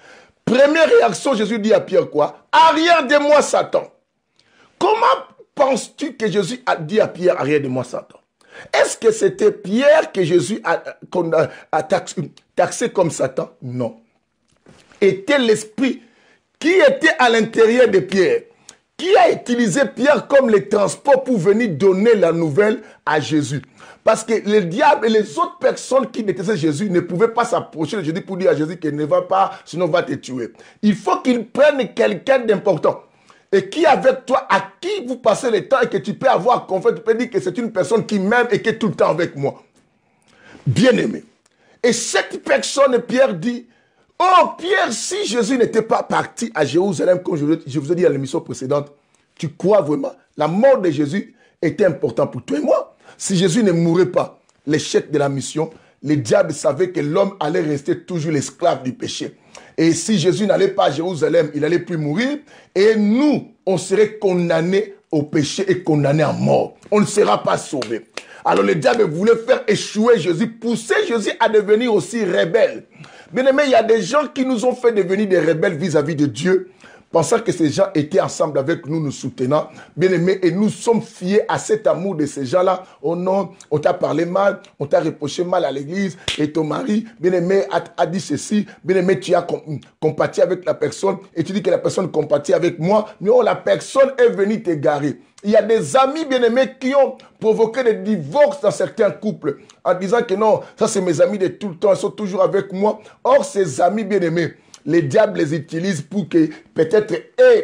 première réaction, Jésus dit à Pierre quoi? Arrière de moi, Satan. Comment penses-tu que Jésus a dit à Pierre, arrière de moi, Satan? Est-ce que c'était Pierre que Jésus a taxé comme Satan? Non. Était l'esprit qui était à l'intérieur de Pierre, qui a utilisé Pierre comme le transport pour venir donner la nouvelle à Jésus. Parce que le diable et les autres personnes qui détestaient Jésus ne pouvaient pas s'approcher de Jésus pour dire à Jésus qu'il ne va pas, sinon va te tuer. Il faut qu'il prenne quelqu'un d'important. Et qui avec toi, à qui vous passez le temps et que tu peux avoir confiance, tu peux dire que c'est une personne qui m'aime et qui est tout le temps avec moi. Bien-aimé. Et cette personne, Pierre dit, oh Pierre, si Jésus n'était pas parti à Jérusalem, comme je vous ai dit à l'émission précédente, Tu crois vraiment? La mort de Jésus était importante pour toi et moi. Si Jésus ne mourait pas, l'échec de la mission, le diable savait que l'homme allait rester toujours l'esclave du péché. Et si Jésus n'allait pas à Jérusalem, il n'allait plus mourir. Et nous, on serait condamnés au péché et condamnés à mort. On ne sera pas sauvés. Alors le diable voulait faire échouer Jésus, pousser Jésus à devenir aussi rebelle. Bien aimé, il y a des gens qui nous ont fait devenir des rebelles vis-à-vis de Dieu, pensant que ces gens étaient ensemble avec nous, nous soutenant. Bien aimé, et nous sommes fiers à cet amour de ces gens-là. Oh non, on t'a parlé mal, on t'a reproché mal à l'église, et ton mari, bien aimé, a dit ceci. Bien aimé, tu as compati avec la personne, et tu dis que la personne compatit avec moi. Mais oh, la personne est venue t'égarer. Il y a des amis bien-aimés qui ont provoqué des divorces dans certains couples en disant que non, ça c'est mes amis de tout le temps, ils sont toujours avec moi. Or, ces amis bien-aimés, les diables les utilisent pour que peut-être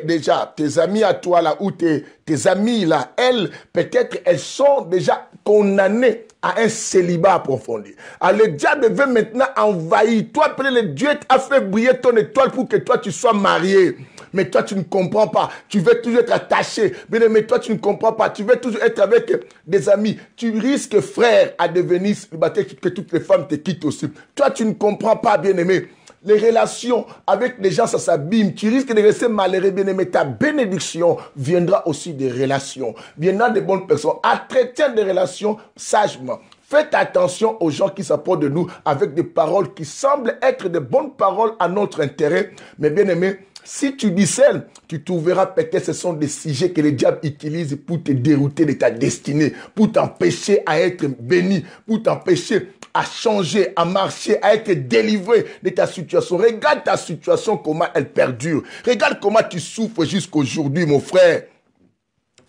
déjà tes amis à toi là ou tes amis là, elles, peut-être elles sont déjà condamnées à un célibat approfondi. Alors le diable veut maintenant envahir. Toi, peut-être le Dieu a fait briller ton étoile pour que toi tu sois marié. Mais toi, tu ne comprends pas. Tu veux toujours être attaché. Mais toi, tu ne comprends pas. Tu veux toujours être avec des amis. Tu risques, frère, à devenir célibataire, que toutes les femmes te quittent aussi. Toi, tu ne comprends pas, bien-aimé. Les relations avec les gens, ça s'abîme. Tu risques de rester malheureux, bien-aimé. Ta bénédiction viendra aussi des relations. Viendra des bonnes personnes. Entretiens des relations sagement. Faites attention aux gens qui s'approchent de nous avec des paroles qui semblent être de bonnes paroles à notre intérêt. Mais bien-aimé, si tu discernes, tu trouveras peut-être que ce sont des sujets que le diable utilise pour te dérouter de ta destinée, pour t'empêcher à être béni, pour t'empêcher à changer, à marcher, à être délivré de ta situation. Regarde ta situation, comment elle perdure. Regarde comment tu souffres jusqu'aujourd'hui, mon frère.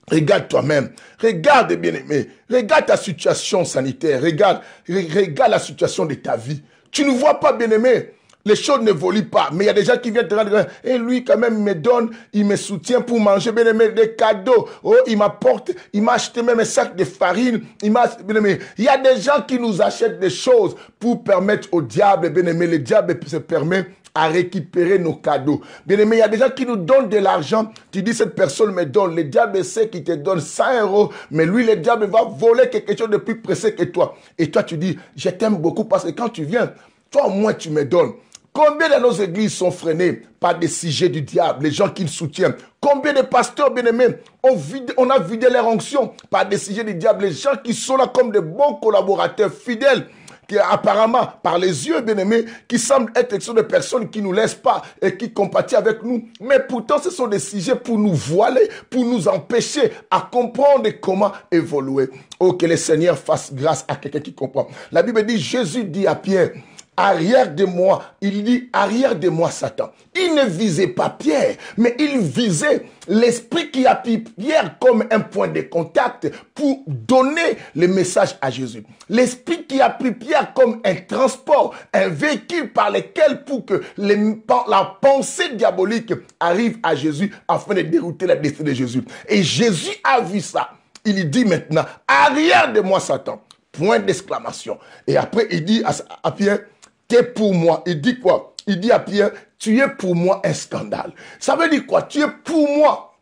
Regarde toi-même. Regarde, bien-aimé. Regarde ta situation sanitaire. Regarde la situation de ta vie. Tu ne vois pas, bien-aimé. Les choses n'évoluent pas. Mais il y a des gens qui viennent te rendre. Et lui, quand même, me donne, il me soutient pour manger, bien aimé, des cadeaux. Oh, il m'apporte, il m'a acheté même un sac de farine. Bien aimé. Il y a des gens qui nous achètent des choses pour permettre au diable, bien aimé. Le diable se permet à récupérer nos cadeaux. Bien aimé, il y a des gens qui nous donnent de l'argent. Tu dis, cette personne me donne. Le diable sait qu'il te donne 100 €. Mais lui, le diable va voler quelque chose de plus précieux que toi. Et toi, tu dis, je t'aime beaucoup parce que quand tu viens, toi, au moins, tu me donnes. Combien de nos églises sont freinées par des sujets du diable, les gens qui le soutiennent? Combien de pasteurs bien-aimés on a vidé leur onction par des sujets du diable, les gens qui sont là comme de bons collaborateurs fidèles, qui apparemment, par les yeux bien-aimés, qui semblent être des personnes qui ne nous laissent pas et qui compatissent avec nous. Mais pourtant, ce sont des sujets pour nous voiler, pour nous empêcher à comprendre comment évoluer. Oh, que le Seigneur fasse grâce à quelqu'un qui comprend. La Bible dit, Jésus dit à Pierre, arrière de moi, il dit arrière de moi Satan. Il ne visait pas Pierre, mais il visait l'esprit qui a pris Pierre comme un point de contact pour donner le message à Jésus. L'esprit qui a pris Pierre comme un transport, un véhicule par lequel pour que la pensée diabolique arrive à Jésus afin de dérouter la destinée de Jésus. Et Jésus a vu ça. Il dit maintenant, arrière de moi Satan. Point d'exclamation. Et après il dit à Pierre, t'es pour moi. Il dit quoi? Il dit à Pierre, tu es pour moi un scandale. Ça veut dire quoi? Tu es pour moi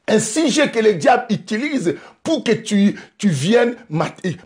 un sujet que le diable utilise pour que tu viennes,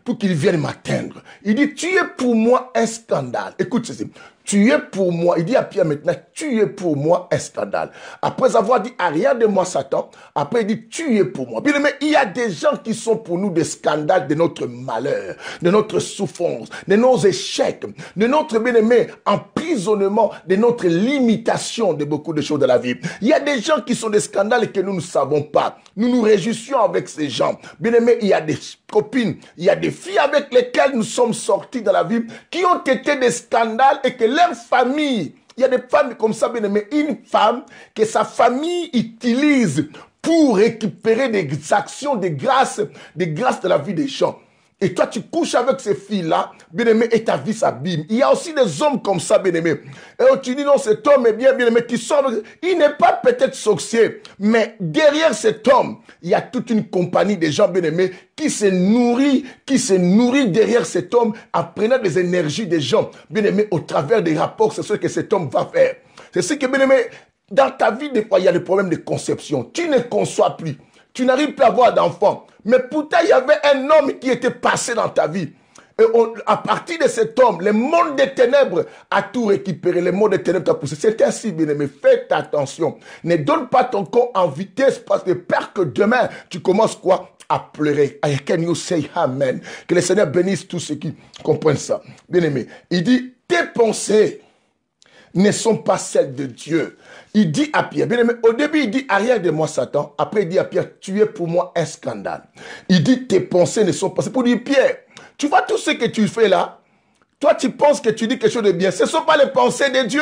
pour qu'il vienne m'atteindre. Il dit, tu es pour moi un scandale. Écoute ceci. Tu es pour moi, il dit à Pierre maintenant, tu es pour moi un scandale. Après avoir dit, arrière de moi Satan, après il dit, tu es pour moi. Bien aimé, il y a des gens qui sont pour nous des scandales de notre malheur, de notre souffrance, de nos échecs, de notre bien-aimé emprisonnement, de notre limitation de beaucoup de choses de la vie. Il y a des gens qui sont des scandales que nous ne savons pas. Nous nous réjouissons avec ces gens. Bien aimé, il y a des copines, il y a des filles avec lesquelles nous sommes sortis dans la vie qui ont été des scandales et que leur famille, il y a des femmes comme ça, bien aimé, une femme que sa famille utilise pour récupérer des actions, des grâces de la vie des gens. Et toi, tu couches avec ces filles-là, bien-aimé, et ta vie s'abîme. Il y a aussi des hommes comme ça, bien-aimé. Et tu dis, non, cet homme est bien-aimé. Il n'est pas peut-être sorcier, mais derrière cet homme, il y a toute une compagnie de gens, bien-aimés, qui se nourrit derrière cet homme en prenant des énergies des gens, bien-aimés, au travers des rapports, c'est ce que cet homme va faire. C'est ce que, bien-aimé, Dans ta vie, des fois, il y a des problèmes de conception. Tu ne conçois plus. Tu n'arrives plus à avoir d'enfants. Mais pourtant, il y avait un homme qui était passé dans ta vie. Et à partir de cet homme, le monde des ténèbres a tout récupéré. Le monde des ténèbres t'a poussé. C'est ainsi, bien-aimé. Faites attention. Ne donne pas ton corps en vitesse parce que peur que demain, tu commences quoi? À pleurer. Can you say amen? Que le Seigneur bénisse tous ceux qui comprennent ça. Bien-aimé, il dit, tes pensées ne sont pas celles de Dieu. Il dit à Pierre, bien aimé, au début il dit, arrière de moi Satan. Après il dit à Pierre, tu es pour moi un scandale. Il dit, tes pensées ne sont pas... C'est pour dire, Pierre, tu vois tout ce que tu fais là, toi tu penses que tu dis quelque chose de bien. Ce ne sont pas les pensées de Dieu.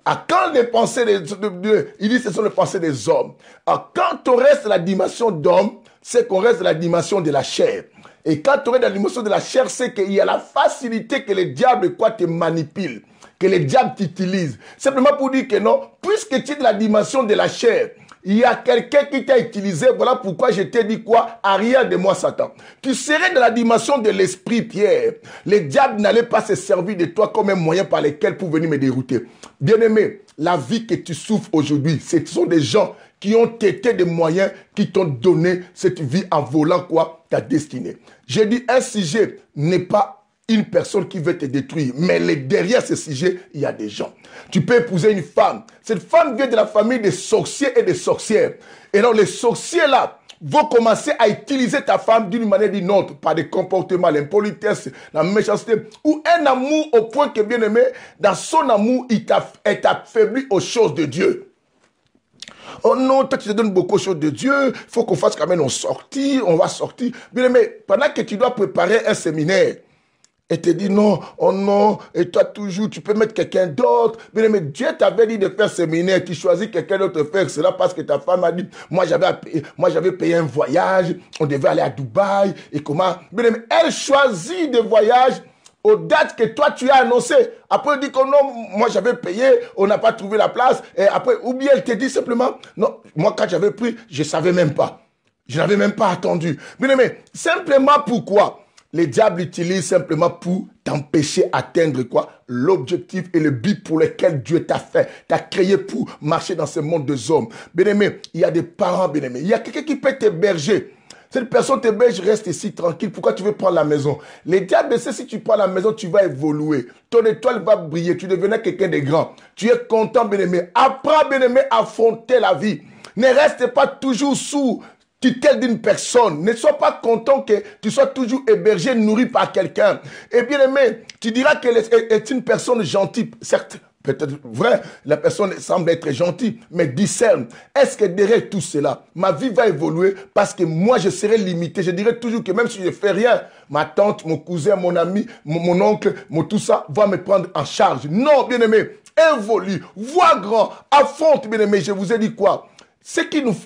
Quand les pensées de Dieu, il dit, ce sont les pensées des hommes. Quand on reste la dimension d'homme, c'est qu'on reste la dimension de la chair. Et quand on reste la dimension de la chair, c'est qu'il y a la facilité que le diable te manipule, que le diable t'utilise. Simplement pour dire que non, puisque tu es de la dimension de la chair, il y a quelqu'un qui t'a utilisé. Voilà pourquoi je t'ai dit quoi? Arrière de moi, Satan. Tu serais de la dimension de l'esprit, Pierre. Le diable n'allait pas se servir de toi comme un moyen par lequel pour venir me dérouter. Bien-aimé, la vie que tu souffres aujourd'hui, ce sont des gens qui ont été des moyens qui t'ont donné cette vie en volant quoi? Ta destinée. J'ai dit, un sujet n'est pas une personne qui veut te détruire. Mais derrière ce sujet, il y a des gens. Tu peux épouser une femme. Cette femme vient de la famille des sorciers et des sorcières. Et donc les sorciers là vont commencer à utiliser ta femme d'une manière ou d'une autre, par des comportements, l'impolitesse, la méchanceté, ou un amour au point que, bien aimé, dans son amour, il t'affaiblit aux choses de Dieu. Oh non, toi tu te donnes beaucoup de choses de Dieu, il faut qu'on fasse quand même on va sortir. Bien aimé, pendant que tu dois préparer un séminaire, et te dit non, oh non, et toi toujours, tu peux mettre quelqu'un d'autre. Bien aimé, Dieu t'avait dit de faire séminaire, tu choisis quelqu'un d'autre de faire cela parce que ta femme a dit, moi j'avais payé un voyage, on devait aller à Dubaï, et comment, bien aimé, elle choisit des voyages aux dates que toi tu as annoncées. Après elle dit que non, moi j'avais payé, on n'a pas trouvé la place, et après, ou bien elle te dit simplement, non, moi quand j'avais pris, je ne savais même pas. Je n'avais même pas attendu. Bien aimé, simplement pourquoi? Les diables utilisent simplement pour t'empêcher d'atteindre quoi? L'objectif et le but pour lequel Dieu t'a fait, t'a créé pour marcher dans ce monde des hommes. Bien-aimé, il y a des parents, bien-aimés. Il y a quelqu'un qui peut t'héberger. Cette personne t'héberge, reste ici tranquille. Pourquoi tu veux prendre la maison? Les diables sait si tu prends la maison, tu vas évoluer. Ton étoile va briller. Tu deviens quelqu'un de grand. Tu es content, bien-aimé. Apprends, bien-aimé, à affronter la vie. Ne reste pas toujours sous tutelle d'une personne. Ne sois pas content que tu sois toujours hébergé, nourri par quelqu'un. Et bien aimé, tu diras qu'elle est une personne gentille. Certes, peut-être vrai, la personne semble être gentille, mais discerne. Est-ce que derrière tout cela, ma vie va évoluer parce que moi, je serai limité. Je dirais toujours que même si je ne fais rien, ma tante, mon cousin, mon ami, mon oncle, tout ça va me prendre en charge. Non, bien aimé, évolue, vois grand, affronte, bien aimé. Je vous ai dit quoi? Ce qui nous...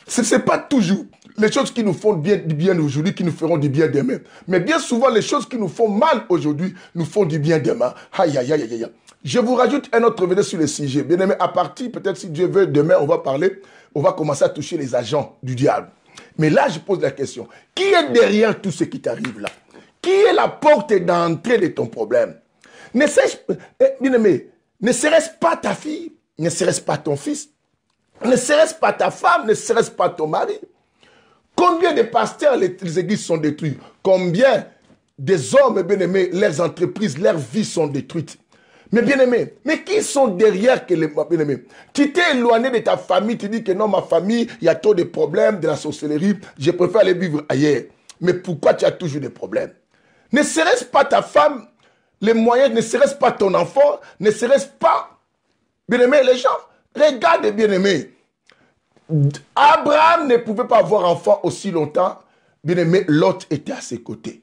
Ce n'est pas toujours les choses qui nous font du bien aujourd'hui qui nous feront du bien demain. Mais bien souvent, les choses qui nous font mal aujourd'hui nous font du bien demain. Aïe, aïe, aïe, aïe, aïe. Je vous rajoute un autre vidéo sur le sujet. Bien aimé, à partir, peut-être si Dieu veut, demain, on va parler, on va commencer à toucher les agents du diable. Mais là, je pose la question. Qui est derrière tout ce qui t'arrive là? Qui est la porte d'entrée de ton problème? Bien aimé, ne serait-ce pas ta fille? Ne serait-ce pas ton fils? Ne serait-ce pas ta femme, ne serait-ce pas ton mari? Combien de pasteurs les églises sont détruites? Combien des hommes, bien-aimés, leurs entreprises, leurs vies sont détruites? Mais bien-aimés, mais qui sont derrière que les bien-aimés? Tu t'es éloigné de ta famille, tu dis que non, ma famille, il y a trop de problèmes, de la sorcellerie, je préfère aller vivre ailleurs. Mais pourquoi tu as toujours des problèmes? Ne serait-ce pas ta femme, les moyens, ne serait-ce pas ton enfant, ne serait-ce pas, bien-aimés, les gens? Regarde, bien-aimé, Abraham ne pouvait pas avoir enfant aussi longtemps. Bien-aimé, Lot était à ses côtés.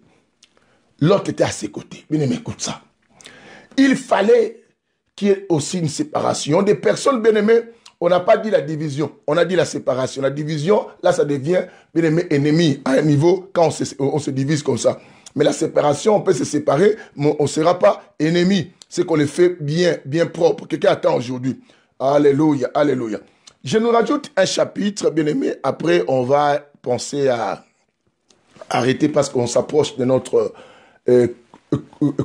Lot était à ses côtés. Bien-aimé, écoute ça. Il fallait qu'il y ait aussi une séparation. Des personnes, bien-aimées, on n'a pas dit la division, on a dit la séparation. La division, là, ça devient, bien-aimé, ennemi à un niveau quand on se divise comme ça. Mais la séparation, on peut se séparer, mais on ne sera pas ennemi. C'est qu'on les fait bien, bien propre. Quelqu'un attend aujourd'hui. Alléluia, alléluia. Je nous rajoute un chapitre, bien-aimé. Après, on va penser à arrêter parce qu'on s'approche de notre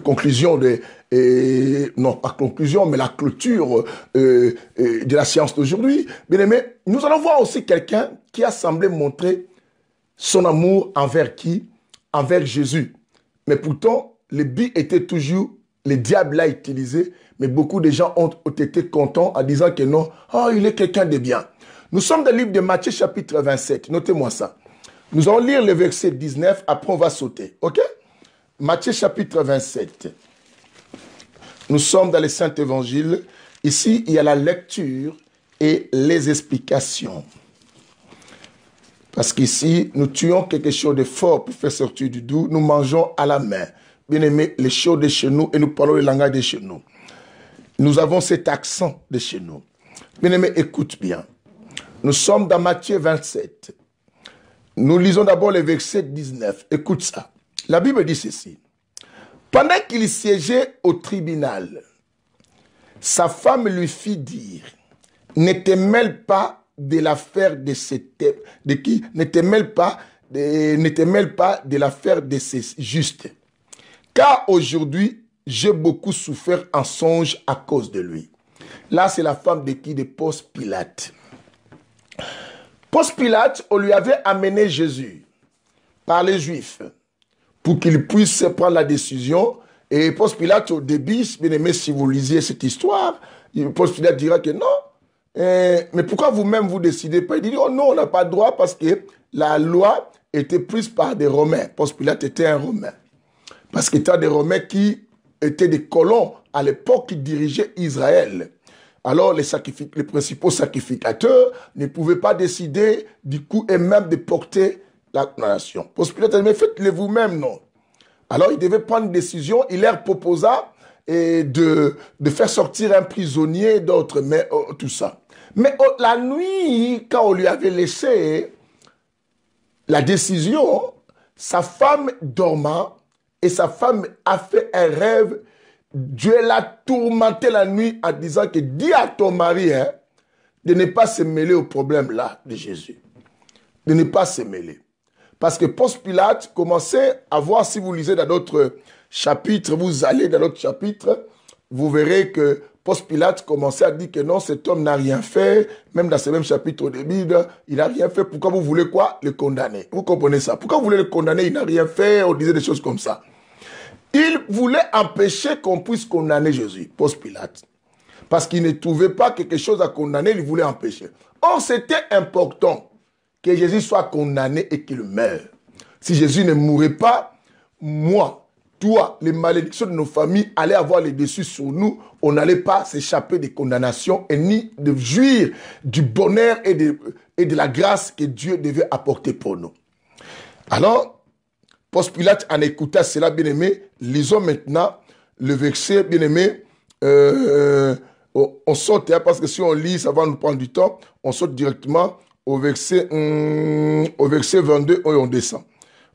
conclusion non pas conclusion, mais la clôture de la séance d'aujourd'hui. Bien aimé, nous allons voir aussi quelqu'un qui a semblé montrer son amour envers qui? Envers Jésus. Mais pourtant, le but était toujours, le diable l'a utilisé, mais beaucoup de gens ont été contents en disant que non, oh, il est quelqu'un de bien. Nous sommes dans le livre de Matthieu chapitre 27, notez-moi ça. Nous allons lire le verset 19, après on va sauter, ok? Matthieu chapitre 27. Nous sommes dans le Saint-Évangile. Ici, il y a la lecture et les explications. Parce qu'ici, nous tuons quelque chose de fort pour faire sortir du doux. Nous mangeons à la main. Bien aimé, les choses de chez nous et nous parlons le langage de chez nous. Nous avons cet accent de chez nous. Bien aimé, écoute bien. Nous sommes dans Matthieu 27. Nous lisons d'abord le verset 19. Écoute ça. La Bible dit ceci. Pendant qu'il siégeait au tribunal, sa femme lui fit dire, ne te mêle pas de l'affaire de qui? Ne te mêle pas de l'affaire de ces justes. Car aujourd'hui, j'ai beaucoup souffert en songe à cause de lui. Là, c'est la femme de qui? De Ponce Pilate. Ponce Pilate, on lui avait amené Jésus par les Juifs pour qu'il puisse prendre la décision. Et Ponce Pilate, au début, bien aimé, si vous lisiez cette histoire, Ponce Pilate dira que non. Mais pourquoi vous-même vous décidez pas? Il dit, oh non, on n'a pas le droit parce que la loi était prise par des Romains. Ponce Pilate était un Romain. Parce qu'il était des Romains qui étaient des colons à l'époque qui dirigeaient Israël. Alors les principaux sacrificateurs ne pouvaient pas décider du coup et même de porter la nation. Ponce Pilate a dit, mais faites-le vous-même, non? Alors il devait prendre une décision, il leur proposa de faire sortir un prisonnier, d'autres, mais tout ça. Mais la nuit, quand on lui avait laissé la décision, sa femme dormant, et sa femme a fait un rêve. Dieu l'a tourmenté la nuit en disant que dis à ton mari de ne pas se mêler au problème là de Jésus. De ne pas se mêler. Parce que Ponce Pilate commençait à voir, si vous lisez dans d'autres chapitres, vous allez dans d'autres chapitres, vous verrez que Ponce Pilate commençait à dire que non, cet homme n'a rien fait. Même dans ce même chapitre au début, il n'a rien fait. Pourquoi vous voulez quoi? Le condamner. Vous comprenez ça? Pourquoi vous voulez le condamner? Il n'a rien fait. On disait des choses comme ça. Il voulait empêcher qu'on puisse condamner Jésus, Ponce Pilate. Parce qu'il ne trouvait pas quelque chose à condamner, il voulait empêcher. Or, c'était important que Jésus soit condamné et qu'il meure. Si Jésus ne mourait pas, moi, toi, les malédictions de nos familles allaient avoir les dessus sur nous. On n'allait pas s'échapper des condamnations et ni de jouir du bonheur et de la grâce que Dieu devait apporter pour nous. Alors, Ponce Pilate en écouta cela, bien-aimé. Lisons maintenant le verset, bien-aimé. On saute, parce que si on lit, ça va nous prendre du temps. On saute directement au verset 22 et on descend.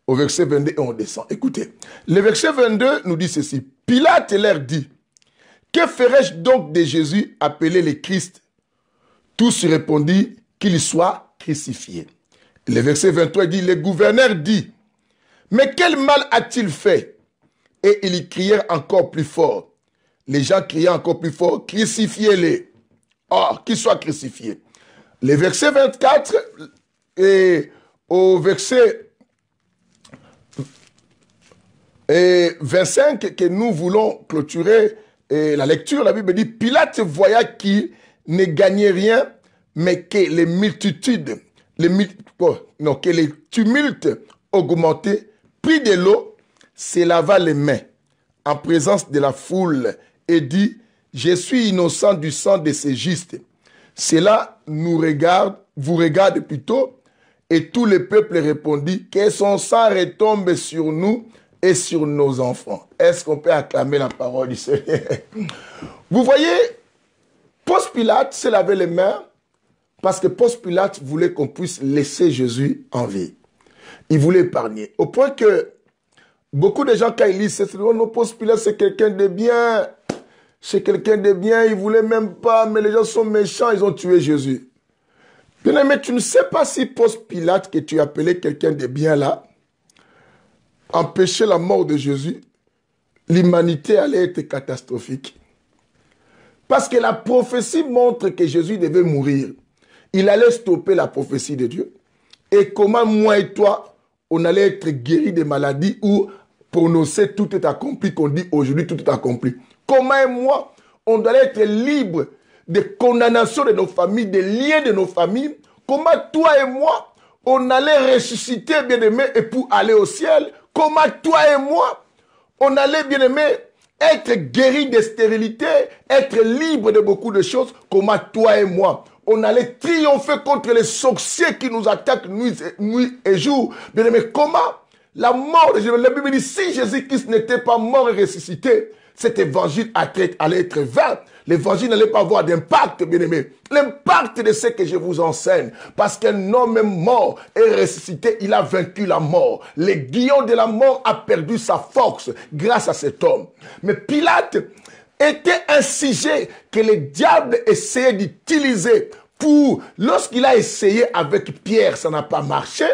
Au verset 22 et on descend. Écoutez, le verset 22 nous dit ceci. Pilate leur dit, que ferais-je donc de Jésus appelé le Christ? Tous répondit qu'il soit crucifié. Le verset 23 dit, le gouverneur dit, mais quel mal a-t-il fait? Et ils crièrent encore plus fort. Les gens criaient encore plus fort, crucifiez-les. Oh, qu'il soit crucifié. Le verset 24 et au verset 25 que nous voulons clôturer la lecture, la Bible dit, Pilate voya qu'il ne gagnait rien, mais que les multitudes, que les tumultes augmentaient, prit de l'eau, se lava les mains en présence de la foule et dit, je suis innocent du sang de ces justes. Cela vous regarde plutôt, et tout le peuple répondit, que son sang retombe sur nous et sur nos enfants. Est-ce qu'on peut acclamer la parole du Seigneur? Vous voyez, Ponce Pilate se lavait les mains parce que Ponce Pilate voulait qu'on puisse laisser Jésus en vie. Il voulait épargner. Au point que beaucoup de gens, quand ils lisent, c'est oh non, Ponce Pilate, c'est quelqu'un de bien. C'est quelqu'un de bien, il ne voulait même pas, mais les gens sont méchants, ils ont tué Jésus. Bien-aimé, tu ne sais pas si Ponce Pilate, que tu appelais quelqu'un de bien là, empêchait la mort de Jésus. l'humanité allait être catastrophique. Parce que la prophétie montre que Jésus devait mourir. Il allait stopper la prophétie de Dieu. Et comment moi et toi, on allait être guéris des maladies ou prononcer tout est accompli, qu'on dit aujourd'hui tout est accompli. Comment et moi, on doit être libre des condamnations de nos familles, des liens de nos familles. Comment toi et moi, on allait ressusciter, bien-aimé, et pour aller au ciel. Comment toi et moi, on allait, bien-aimé, être guéris de stérilité, être libre de beaucoup de choses. Comment toi et moi, on allait triompher contre les sorciers qui nous attaquent nuit et jour. Bien-aimé, comment la mort de Jésus, la Bible dit, si Jésus-Christ n'était pas mort et ressuscité, cet évangile allait être vain. L'évangile n'allait pas avoir d'impact, bien-aimé. L'impact de ce que je vous enseigne. Parce qu'un homme est mort et ressuscité, il a vaincu la mort. L'aiguillon de la mort a perdu sa force grâce à cet homme. Mais Pilate était un sujet que le diable essayait d'utiliser pour, lorsqu'il a essayé avec Pierre, ça n'a pas marché.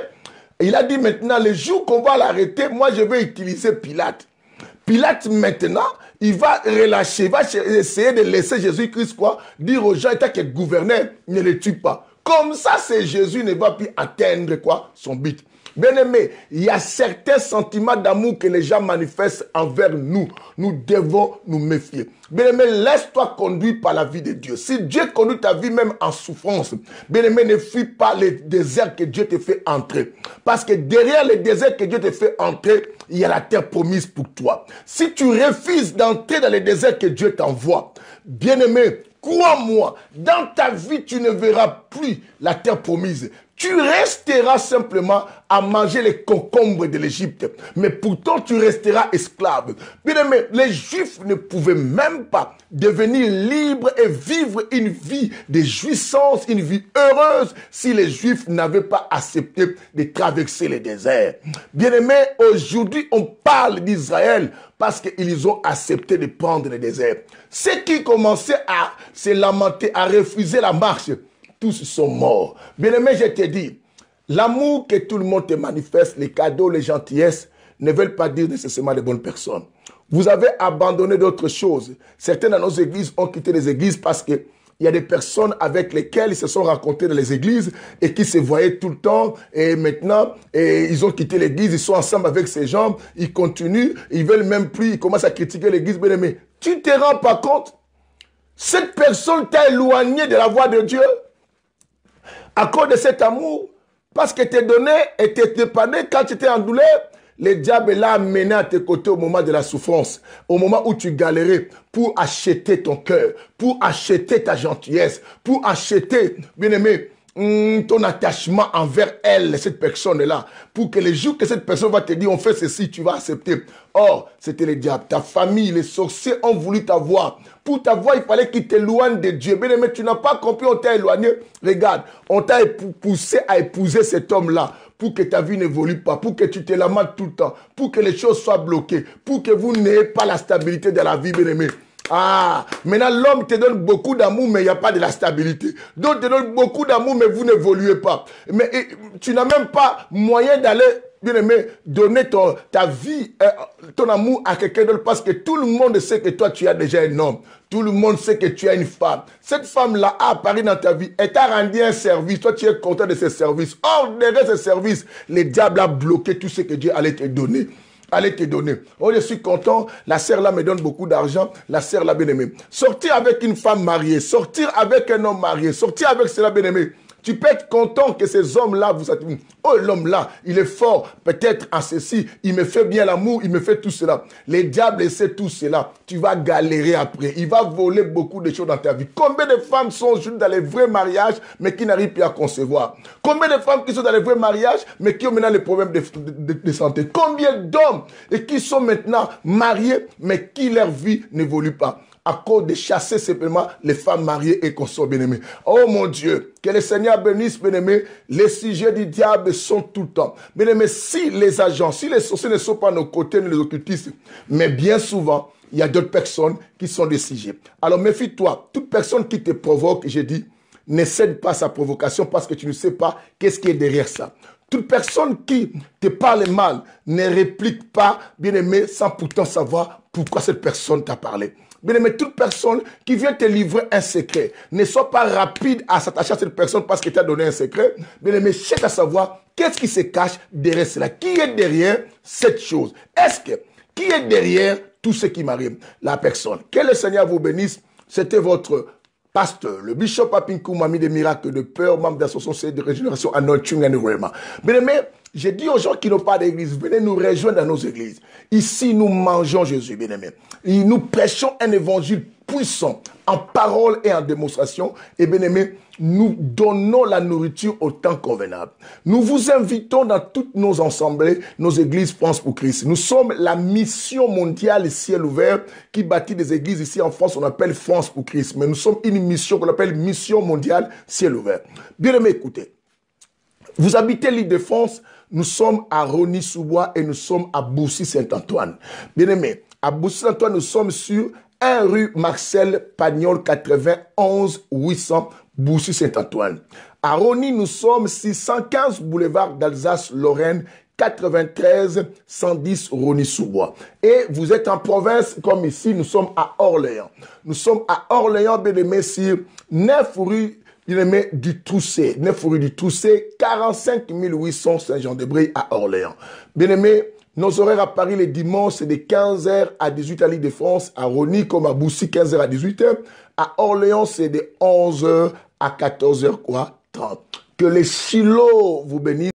Il a dit maintenant, le jour qu'on va l'arrêter, moi je vais utiliser Pilate. Pilate maintenant, il va relâcher, il va essayer de laisser Jésus-Christ quoi, dire aux gens, étant que gouverneur, ne le tue pas. Comme ça, c'est Jésus ne va plus atteindre quoi, son but. Bien-aimé, il y a certains sentiments d'amour que les gens manifestent envers nous. Nous devons nous méfier. Bien-aimé, laisse-toi conduire par la vie de Dieu. Si Dieu conduit ta vie même en souffrance, bien-aimé, ne fuis pas les déserts que Dieu te fait entrer. Parce que derrière les déserts que Dieu te fait entrer, il y a la terre promise pour toi. Si tu refuses d'entrer dans les déserts que Dieu t'envoie, bien-aimé, crois-moi, dans ta vie, tu ne verras plus la terre promise. Tu resteras simplement à manger les concombres de l'Égypte. Mais pourtant, tu resteras esclave. Bien aimé, les Juifs ne pouvaient même pas devenir libres et vivre une vie de jouissance, une vie heureuse, si les Juifs n'avaient pas accepté de traverser les déserts. Bien aimé, aujourd'hui, on parle d'Israël parce qu'ils ont accepté de prendre les déserts. Ceux qui commençaient à se lamenter, à refuser la marche, tous sont morts. Bien-aimé, je te dis, l'amour que tout le monde te manifeste, les cadeaux, les gentillesses, ne veulent pas dire nécessairement de bonnes personnes. Vous avez abandonné d'autres choses. Certains dans nos églises ont quitté les églises parce que il y a des personnes avec lesquelles ils se sont rencontrés dans les églises et qui se voyaient tout le temps. Et maintenant, ils ont quitté l'église, ils sont ensemble avec ces gens, ils continuent, ils veulent même plus, ils commencent à critiquer l'église. Bien-aimé, tu ne te rends pas compte? Cette personne t'a éloigné de la voie de Dieu. À cause de cet amour, parce que t'es donné et t'es dépanné quand tu étais en douleur, le diable l'a amené à tes côtés au moment de la souffrance, au moment où tu galérais, pour acheter ton cœur, pour acheter ta gentillesse, pour acheter, bien aimé, ton attachement envers elle, cette personne-là, pour que le jour que cette personne va te dire, on fait ceci, tu vas accepter. Or, c'était le diable. Ta famille, les sorciers ont voulu t'avoir. Pour t'avoir, il fallait qu'ils t'éloignent de Dieu. Bien aimé, tu n'as pas compris, on t'a éloigné. Regarde, on t'a poussé à épouser cet homme-là pour que ta vie n'évolue pas, pour que tu te lamentes tout le temps, pour que les choses soient bloquées, pour que vous n'ayez pas la stabilité de la vie, bien aimé. Ah, maintenant l'homme te donne beaucoup d'amour, mais il n'y a pas de la stabilité. D'autres te donnent beaucoup d'amour, mais vous n'évoluez pas. Mais tu n'as même pas moyen d'aller, bien aimé, donner ta vie, ton amour à quelqu'un d'autre, parce que tout le monde sait que toi, tu as déjà un homme. Tout le monde sait que tu as une femme. Cette femme-là a apparu dans ta vie. Elle t'a rendu un service. Toi, tu es content de ce service. Or, derrière ce service, le diable a bloqué tout ce que Dieu allait te donner. Allez te donner. Oh, je suis content. La sœur là me donne beaucoup d'argent. La sœur là bien aimée. Sortir avec une femme mariée. Sortir avec un homme marié. Sortir avec cela bien aimé. Tu peux être content que ces hommes-là vous attirent. Oh, l'homme-là, il est fort. Peut-être en ceci, il me fait bien l'amour, il me fait tout cela. Les diables essaient tout cela. Tu vas galérer après. Il va voler beaucoup de choses dans ta vie. Combien de femmes sont juste dans les vrais mariages, mais qui n'arrivent plus à concevoir? Combien de femmes qui sont dans les vrais mariages, mais qui ont maintenant les problèmes de santé? Combien d'hommes et qui sont maintenant mariés, mais qui leur vie n'évolue pas? À cause de chasser simplement les femmes mariées et consorts bien-aimés. Oh mon Dieu, que le Seigneur bénisse, bien-aimés. Les sujets du diable sont tout le temps. Bien-aimés, si les agents, si les sorciers ne sont pas à nos côtés, nous les occultistes, mais bien souvent, il y a d'autres personnes qui sont des sujets. Alors méfie-toi, toute personne qui te provoque, j'ai dit, ne cède pas à sa provocation parce que tu ne sais pas qu'est-ce qui est derrière ça. toute personne qui te parle mal ne réplique pas, bien-aimé, sans pourtant savoir pourquoi cette personne t'a parlé. Bien-aimé, toute personne qui vient te livrer un secret, ne sois pas rapide à s'attacher à cette personne parce qu'elle t'a donné un secret. Bien-aimé, cherche à savoir qu'est-ce qui se cache derrière cela. Qui est derrière cette chose? Qui est derrière tout ce qui m'arrive? La personne. Que le Seigneur vous bénisse. C'était votre pasteur, le bishop Apinkou Mami des miracles de peur, membre d'association de régénération Anointing and Rema. Bien-aimé, j'ai dit aux gens qui n'ont pas d'église, venez nous rejoindre dans nos églises. Ici, nous mangeons Jésus, bien-aimé. Nous prêchons un évangile puissant, en parole et en démonstration. Et bien-aimé, nous donnons la nourriture au temps convenable. Nous vous invitons dans toutes nos assemblées, nos églises France pour Christ. Nous sommes la mission mondiale ciel ouvert qui bâtit des églises ici en France, on appelle France pour Christ. Mais nous sommes une mission qu'on appelle mission mondiale ciel ouvert. Bien-aimé, écoutez. Vous habitez l'Île-de-France, nous sommes à Rosny-sous-Bois et nous sommes à Boussy-Saint-Antoine. Bien-aimé, à Boussy-Saint-Antoine, nous sommes sur 1 rue Marcel Pagnol 91 800 Boussy-Saint-Antoine. À Rosny, nous sommes 615 boulevard d'Alsace-Lorraine 93 110 Rosny-sous-Bois. Et vous êtes en province, comme ici, nous sommes à Orléans. Nous sommes à Orléans, bien-aimé, sur 9 rue bien-aimé du Troussé, 9 rue du Troussé, 45 800 Saint-Jean-de-Brie à Orléans. Bien-aimé, nos horaires à Paris les dimanches, c'est de 15h à 18h à l'Île-de-France, à Rosny comme à Boussy, 15h à 18h. À Orléans, c'est de 11h à 14h, 30. Que les Shiloh vous bénissent.